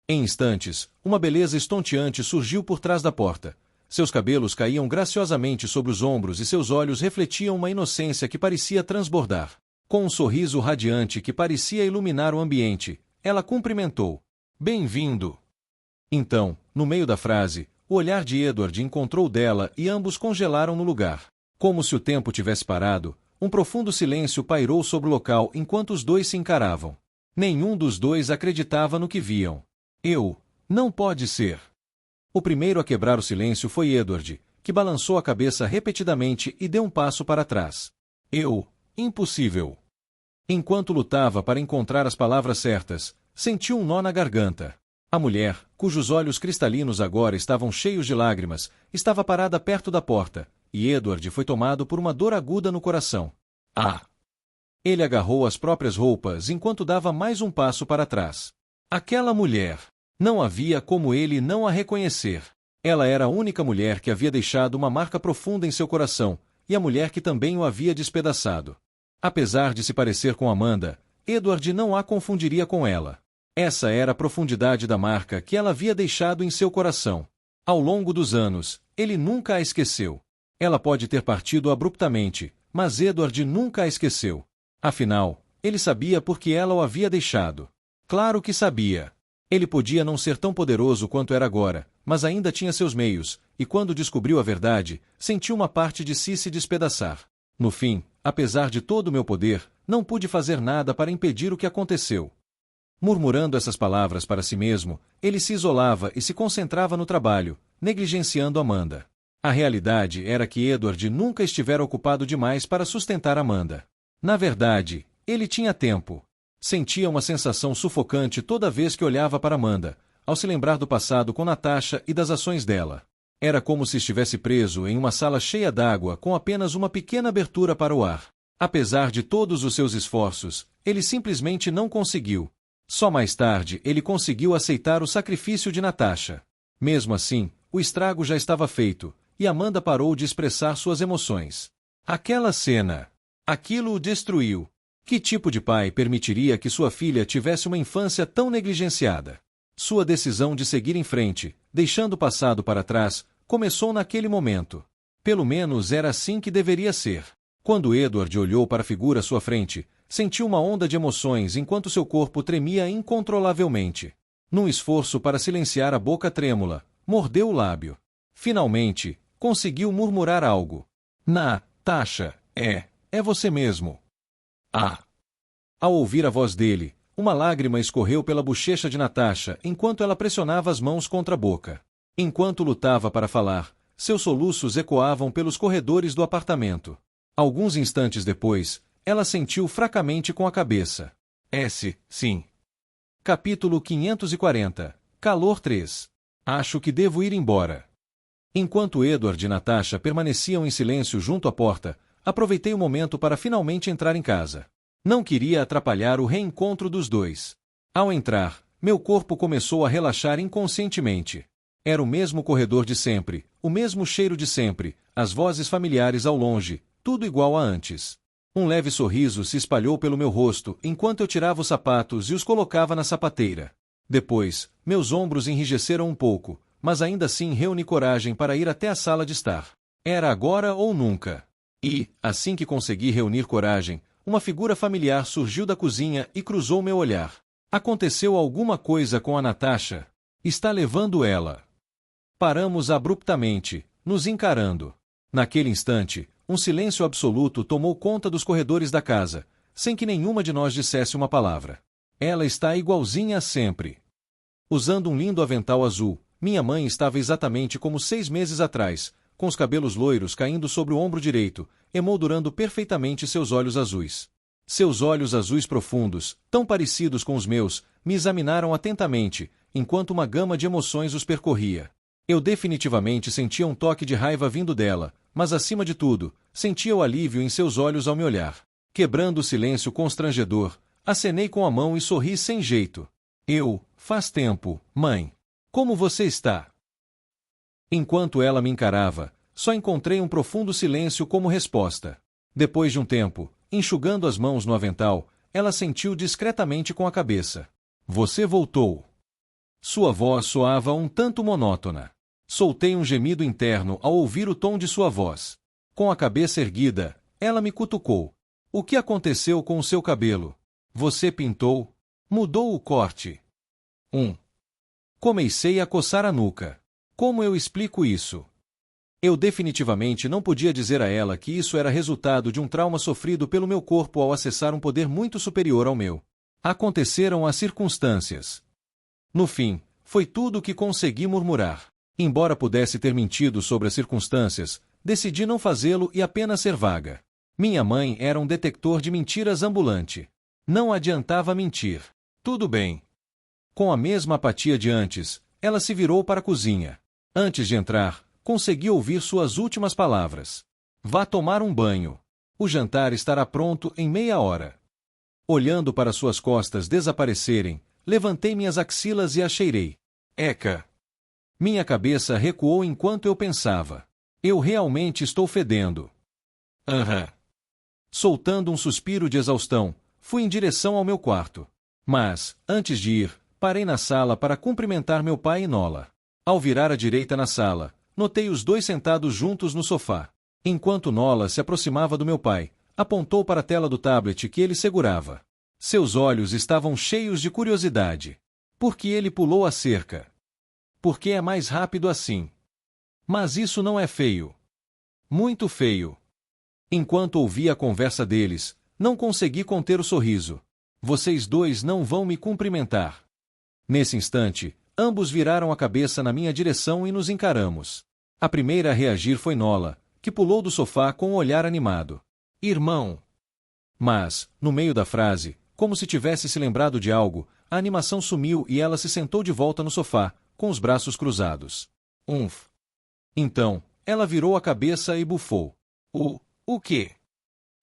Em instantes, uma beleza estonteante surgiu por trás da porta. Seus cabelos caíam graciosamente sobre os ombros e seus olhos refletiam uma inocência que parecia transbordar. Com um sorriso radiante que parecia iluminar o ambiente, ela cumprimentou. Bem-vindo. Então, no meio da frase, o olhar de Edward encontrou dela e ambos congelaram no lugar. Como se o tempo tivesse parado, um profundo silêncio pairou sobre o local enquanto os dois se encaravam. Nenhum dos dois acreditava no que viam. Não pode ser. O primeiro a quebrar o silêncio foi Edward, que balançou a cabeça repetidamente e deu um passo para trás. Impossível. Enquanto lutava para encontrar as palavras certas, sentiu um nó na garganta. A mulher, cujos olhos cristalinos agora estavam cheios de lágrimas, estava parada perto da porta, e Edward foi tomado por uma dor aguda no coração. Ele agarrou as próprias roupas enquanto dava mais um passo para trás. Aquela mulher! Não havia como ele não a reconhecer. Ela era a única mulher que havia deixado uma marca profunda em seu coração, e a mulher que também o havia despedaçado. Apesar de se parecer com Amanda, Edward não a confundiria com ela. Essa era a profundidade da marca que ela havia deixado em seu coração. Ao longo dos anos, ele nunca a esqueceu. Ela pode ter partido abruptamente, mas Edward nunca a esqueceu. Afinal, ele sabia por que ela o havia deixado. Claro que sabia. Ele podia não ser tão poderoso quanto era agora, mas ainda tinha seus meios, e quando descobriu a verdade, sentiu uma parte de si se despedaçar. No fim, apesar de todo o meu poder, não pude fazer nada para impedir o que aconteceu. Murmurando essas palavras para si mesmo, ele se isolava e se concentrava no trabalho, negligenciando Amanda. A realidade era que Edward nunca estivera ocupado demais para sustentar Amanda. Na verdade, ele tinha tempo. Sentia uma sensação sufocante toda vez que olhava para Amanda, ao se lembrar do passado com Natasha e das ações dela. Era como se estivesse preso em uma sala cheia d'água com apenas uma pequena abertura para o ar. Apesar de todos os seus esforços, ele simplesmente não conseguiu. Só mais tarde ele conseguiu aceitar o sacrifício de Natasha. Mesmo assim, o estrago já estava feito, e Amanda parou de expressar suas emoções. Aquela cena. Aquilo o destruiu. Que tipo de pai permitiria que sua filha tivesse uma infância tão negligenciada? Sua decisão de seguir em frente, deixando o passado para trás, começou naquele momento. Pelo menos era assim que deveria ser. Quando Edward olhou para a figura à sua frente, sentiu uma onda de emoções enquanto seu corpo tremia incontrolavelmente. Num esforço para silenciar a boca trêmula, mordeu o lábio. Finalmente, conseguiu murmurar algo. Natasha, é você mesmo. Ah! Ao ouvir a voz dele, uma lágrima escorreu pela bochecha de Natasha enquanto ela pressionava as mãos contra a boca. Enquanto lutava para falar, seus soluços ecoavam pelos corredores do apartamento. Alguns instantes depois, ela sentiu fracamente com a cabeça. Sim. Capítulo 540. Calor 3. Acho que devo ir embora. Enquanto Edward e Natasha permaneciam em silêncio junto à porta, aproveitei o momento para finalmente entrar em casa. Não queria atrapalhar o reencontro dos dois. Ao entrar, meu corpo começou a relaxar inconscientemente. Era o mesmo corredor de sempre, o mesmo cheiro de sempre, as vozes familiares ao longe, tudo igual a antes. Um leve sorriso se espalhou pelo meu rosto enquanto eu tirava os sapatos e os colocava na sapateira. Depois, meus ombros enrijeceram um pouco, mas ainda assim reuni coragem para ir até a sala de estar. Era agora ou nunca. E, assim que consegui reunir coragem, uma figura familiar surgiu da cozinha e cruzou meu olhar. Aconteceu alguma coisa com a Natasha? Está levando ela. Paramos abruptamente, nos encarando. Naquele instante, um silêncio absoluto tomou conta dos corredores da casa, sem que nenhuma de nós dissesse uma palavra. Ela está igualzinha a sempre. Usando um lindo avental azul, minha mãe estava exatamente como 6 meses atrás, com os cabelos loiros caindo sobre o ombro direito, emoldurando perfeitamente seus olhos azuis. Seus olhos azuis profundos, tão parecidos com os meus, me examinaram atentamente, enquanto uma gama de emoções os percorria. Eu definitivamente sentia um toque de raiva vindo dela, mas acima de tudo, sentia o alívio em seus olhos ao me olhar. Quebrando o silêncio constrangedor, acenei com a mão e sorri sem jeito. Faz tempo, mãe. Como você está? Enquanto ela me encarava, só encontrei um profundo silêncio como resposta. Depois de um tempo, enxugando as mãos no avental, ela assentiu discretamente com a cabeça. Você voltou. Sua voz soava um tanto monótona. Soltei um gemido interno ao ouvir o tom de sua voz. Com a cabeça erguida, ela me cutucou. O que aconteceu com o seu cabelo? Você pintou? Mudou o corte? Comecei a coçar a nuca. Como eu explico isso? Eu definitivamente não podia dizer a ela que isso era resultado de um trauma sofrido pelo meu corpo ao acessar um poder muito superior ao meu. Aconteceram as circunstâncias. No fim, foi tudo o que consegui murmurar. Embora pudesse ter mentido sobre as circunstâncias, decidi não fazê-lo e apenas ser vaga. Minha mãe era um detector de mentiras ambulante. Não adiantava mentir. Tudo bem. Com a mesma apatia de antes, ela se virou para a cozinha. Antes de entrar, consegui ouvir suas últimas palavras. Vá tomar um banho. O jantar estará pronto em meia hora. Olhando para suas costas desaparecerem, levantei minhas axilas e a cheirei. Eca! Minha cabeça recuou enquanto eu pensava. Eu realmente estou fedendo. Soltando um suspiro de exaustão, fui em direção ao meu quarto. Mas, antes de ir, parei na sala para cumprimentar meu pai e Nola. Ao virar à direita na sala, notei os dois sentados juntos no sofá. Enquanto Nola se aproximava do meu pai, apontou para a tela do tablet que ele segurava. Seus olhos estavam cheios de curiosidade. Porque ele pulou a cerca. Porque é mais rápido assim. Mas isso não é feio. Muito feio. Enquanto ouvi a conversa deles, não consegui conter o sorriso. Vocês dois não vão me cumprimentar. Nesse instante, ambos viraram a cabeça na minha direção e nos encaramos. A primeira a reagir foi Nola, que pulou do sofá com um olhar animado. Irmão! Mas, no meio da frase, como se tivesse se lembrado de algo, a animação sumiu e ela se sentou de volta no sofá, com os braços cruzados. Então, ela virou a cabeça e bufou. O quê?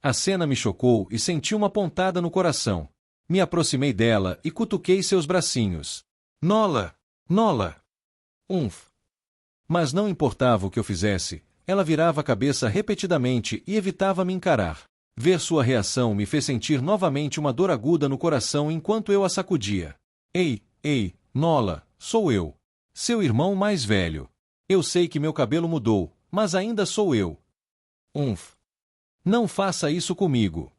A cena me chocou e senti uma pontada no coração. Me aproximei dela e cutuquei seus bracinhos. Nola! Nola! Mas não importava o que eu fizesse, ela virava a cabeça repetidamente e evitava me encarar. Ver sua reação me fez sentir novamente uma dor aguda no coração enquanto eu a sacudia. Ei, Nola, sou eu. Seu irmão mais velho. Eu sei que meu cabelo mudou, mas ainda sou eu. Não faça isso comigo.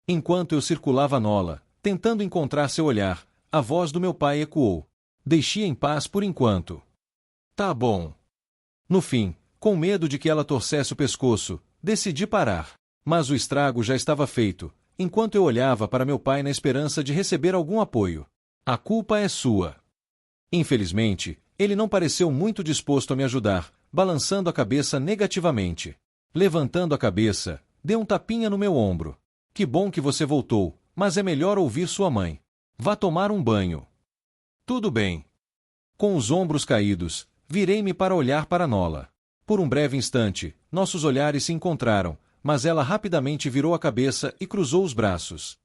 Enquanto eu circulava Nola, tentando encontrar seu olhar, a voz do meu pai ecoou. Deixe-a em paz por enquanto. Tá bom. No fim, com medo de que ela torcesse o pescoço, decidi parar. Mas o estrago já estava feito, enquanto eu olhava para meu pai na esperança de receber algum apoio. A culpa é sua. Infelizmente, ele não pareceu muito disposto a me ajudar, balançando a cabeça negativamente. Levantando a cabeça, deu um tapinha no meu ombro. Que bom que você voltou, mas é melhor ouvir sua mãe. Vá tomar um banho. Tudo bem. Com os ombros caídos, virei-me para olhar para Nola. Por um breve instante, nossos olhares se encontraram, mas ela rapidamente virou a cabeça e cruzou os braços.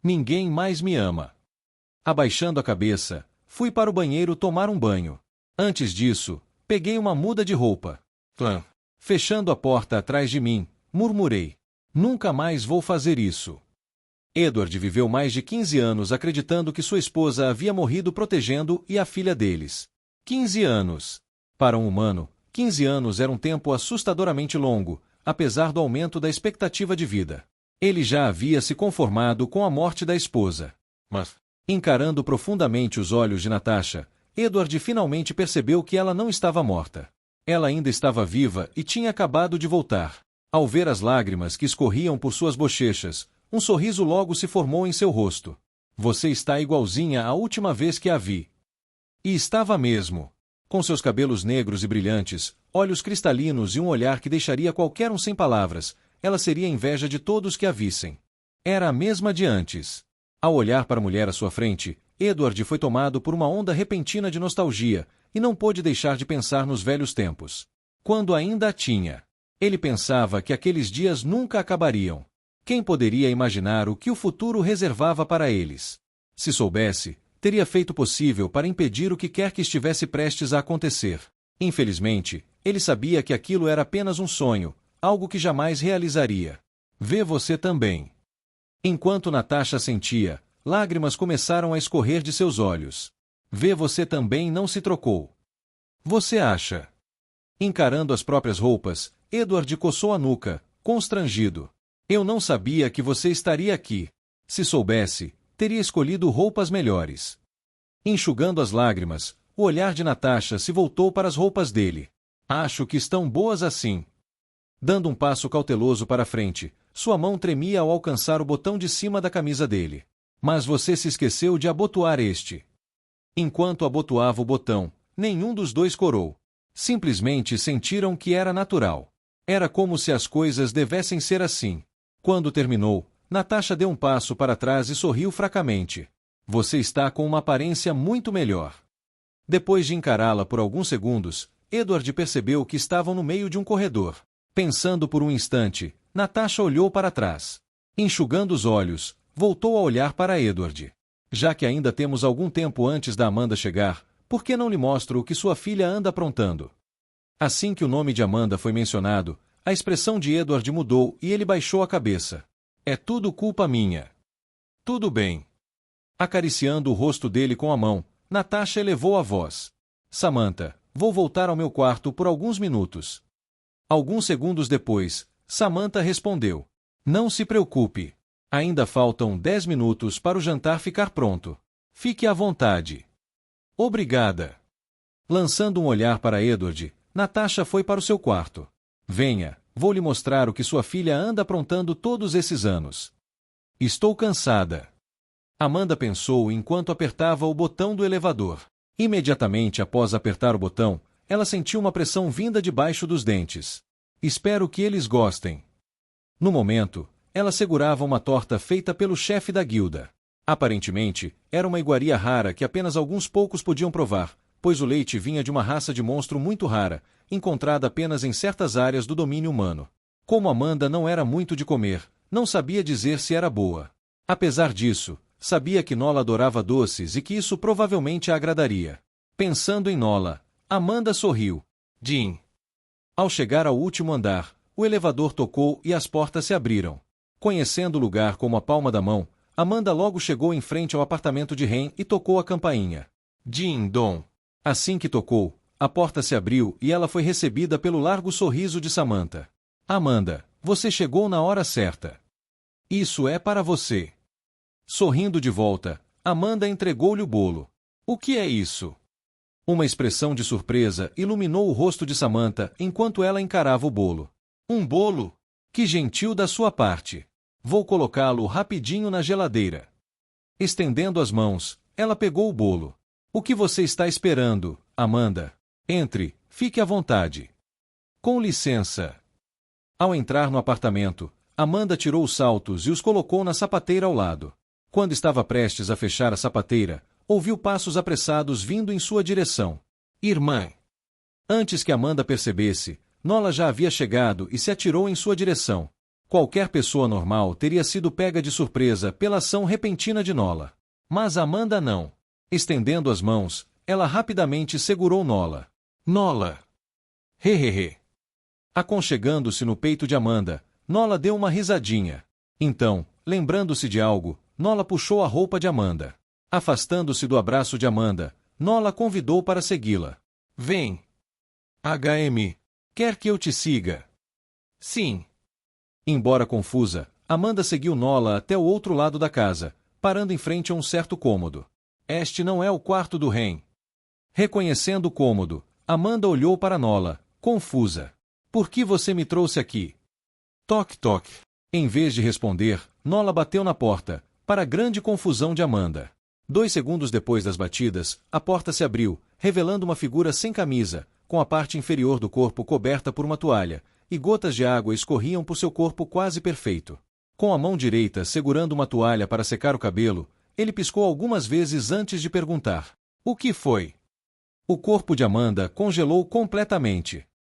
Ninguém mais me ama. Abaixando a cabeça, fui para o banheiro tomar um banho. Antes disso, peguei uma muda de roupa. Fechando a porta atrás de mim, murmurei. Nunca mais vou fazer isso. Edward viveu mais de 15 anos acreditando que sua esposa havia morrido protegendo e a filha deles. 15 anos. Para um humano, 15 anos era um tempo assustadoramente longo, apesar do aumento da expectativa de vida. Ele já havia se conformado com a morte da esposa. Mas, encarando profundamente os olhos de Natasha, Edward finalmente percebeu que ela não estava morta. Ela ainda estava viva e tinha acabado de voltar. Ao ver as lágrimas que escorriam por suas bochechas, um sorriso logo se formou em seu rosto. Você está igualzinha à última vez que a vi. E estava mesmo. Com seus cabelos negros e brilhantes, olhos cristalinos e um olhar que deixaria qualquer um sem palavras, ela seria a inveja de todos que a vissem. Era a mesma de antes. Ao olhar para a mulher à sua frente, Edward foi tomado por uma onda repentina de nostalgia, e não pôde deixar de pensar nos velhos tempos. Quando ainda a tinha. Ele pensava que aqueles dias nunca acabariam. Quem poderia imaginar o que o futuro reservava para eles? Se soubesse, teria feito possível para impedir o que quer que estivesse prestes a acontecer. Infelizmente, ele sabia que aquilo era apenas um sonho, algo que jamais realizaria. Vê você também. Enquanto Natasha sentia, lágrimas começaram a escorrer de seus olhos. Vê você também não se trocou. Você acha? Encarando as próprias roupas, Edward coçou a nuca, constrangido. Eu não sabia que você estaria aqui. Se soubesse, teria escolhido roupas melhores. Enxugando as lágrimas, o olhar de Natasha se voltou para as roupas dele. Acho que estão boas assim. Dando um passo cauteloso para frente, sua mão tremia ao alcançar o botão de cima da camisa dele. Mas você se esqueceu de abotoar este. Enquanto abotoava o botão, nenhum dos dois corou. Simplesmente sentiram que era natural. Era como se as coisas devessem ser assim. Quando terminou, Natasha deu um passo para trás e sorriu fracamente. Você está com uma aparência muito melhor. Depois de encará-la por alguns segundos, Edward percebeu que estavam no meio de um corredor. Pensando por um instante, Natasha olhou para trás. Enxugando os olhos, voltou a olhar para Edward. Já que ainda temos algum tempo antes da Amanda chegar, por que não lhe mostro o que sua filha anda aprontando? Assim que o nome de Amanda foi mencionado, a expressão de Edward mudou e ele baixou a cabeça. É tudo culpa minha. Tudo bem. Acariciando o rosto dele com a mão, Natasha elevou a voz. Samantha, vou voltar ao meu quarto por alguns minutos. Alguns segundos depois, Samantha respondeu. Não se preocupe. Ainda faltam 10 minutos para o jantar ficar pronto. Fique à vontade. Obrigada. Lançando um olhar para Edward, Natasha foi para o seu quarto. Venha, vou lhe mostrar o que sua filha anda aprontando todos esses anos. Estou cansada. Amanda pensou enquanto apertava o botão do elevador. Imediatamente após apertar o botão, ela sentiu uma pressão vinda debaixo dos dentes. Espero que eles gostem. No momento, ela segurava uma torta feita pelo chefe da guilda. Aparentemente, era uma iguaria rara que apenas alguns poucos podiam provar, pois o leite vinha de uma raça de monstro muito rara, encontrada apenas em certas áreas do domínio humano. Como Amanda não era muito de comer, não sabia dizer se era boa. Apesar disso, sabia que Nola adorava doces e que isso provavelmente a agradaria. Pensando em Nola, Amanda sorriu. Jean. Ao chegar ao último andar, o elevador tocou e as portas se abriram. Conhecendo o lugar como a palma da mão, Amanda logo chegou em frente ao apartamento de Ren e tocou a campainha. Jean Dom. Assim que tocou, a porta se abriu e ela foi recebida pelo largo sorriso de Samantha. Amanda, você chegou na hora certa. Isso é para você. Sorrindo de volta, Amanda entregou-lhe o bolo. O que é isso? Uma expressão de surpresa iluminou o rosto de Samantha enquanto ela encarava o bolo. Um bolo? Que gentil da sua parte. Vou colocá-lo rapidinho na geladeira. Estendendo as mãos, ela pegou o bolo. O que você está esperando, Amanda? Entre, fique à vontade. Com licença. Ao entrar no apartamento, Amanda tirou os saltos e os colocou na sapateira ao lado. Quando estava prestes a fechar a sapateira, ouviu passos apressados vindo em sua direção. Irmã! Antes que Amanda percebesse, Nola já havia chegado e se atirou em sua direção. Qualquer pessoa normal teria sido pega de surpresa pela ação repentina de Nola. Mas Amanda não. Estendendo as mãos, ela rapidamente segurou Nola. Nola! Hehehe! Aconchegando-se no peito de Amanda, Nola deu uma risadinha. Então, lembrando-se de algo, Nola puxou a roupa de Amanda. Afastando-se do abraço de Amanda, Nola convidou para segui-la. Vem! HM, quer que eu te siga? Sim. Embora confusa, Amanda seguiu Nola até o outro lado da casa, parando em frente a um certo cômodo. Este não é o quarto do Ren. Reconhecendo o cômodo, Amanda olhou para Nola, confusa. Por que você me trouxe aqui? Toque, toque. Em vez de responder, Nola bateu na porta, para a grande confusão de Amanda. 2 segundos depois das batidas, a porta se abriu, revelando uma figura sem camisa, com a parte inferior do corpo coberta por uma toalha, e gotas de água escorriam por seu corpo quase perfeito. Com a mão direita segurando uma toalha para secar o cabelo, ele piscou algumas vezes antes de perguntar: o que foi? O corpo de Amanda congelou completamente.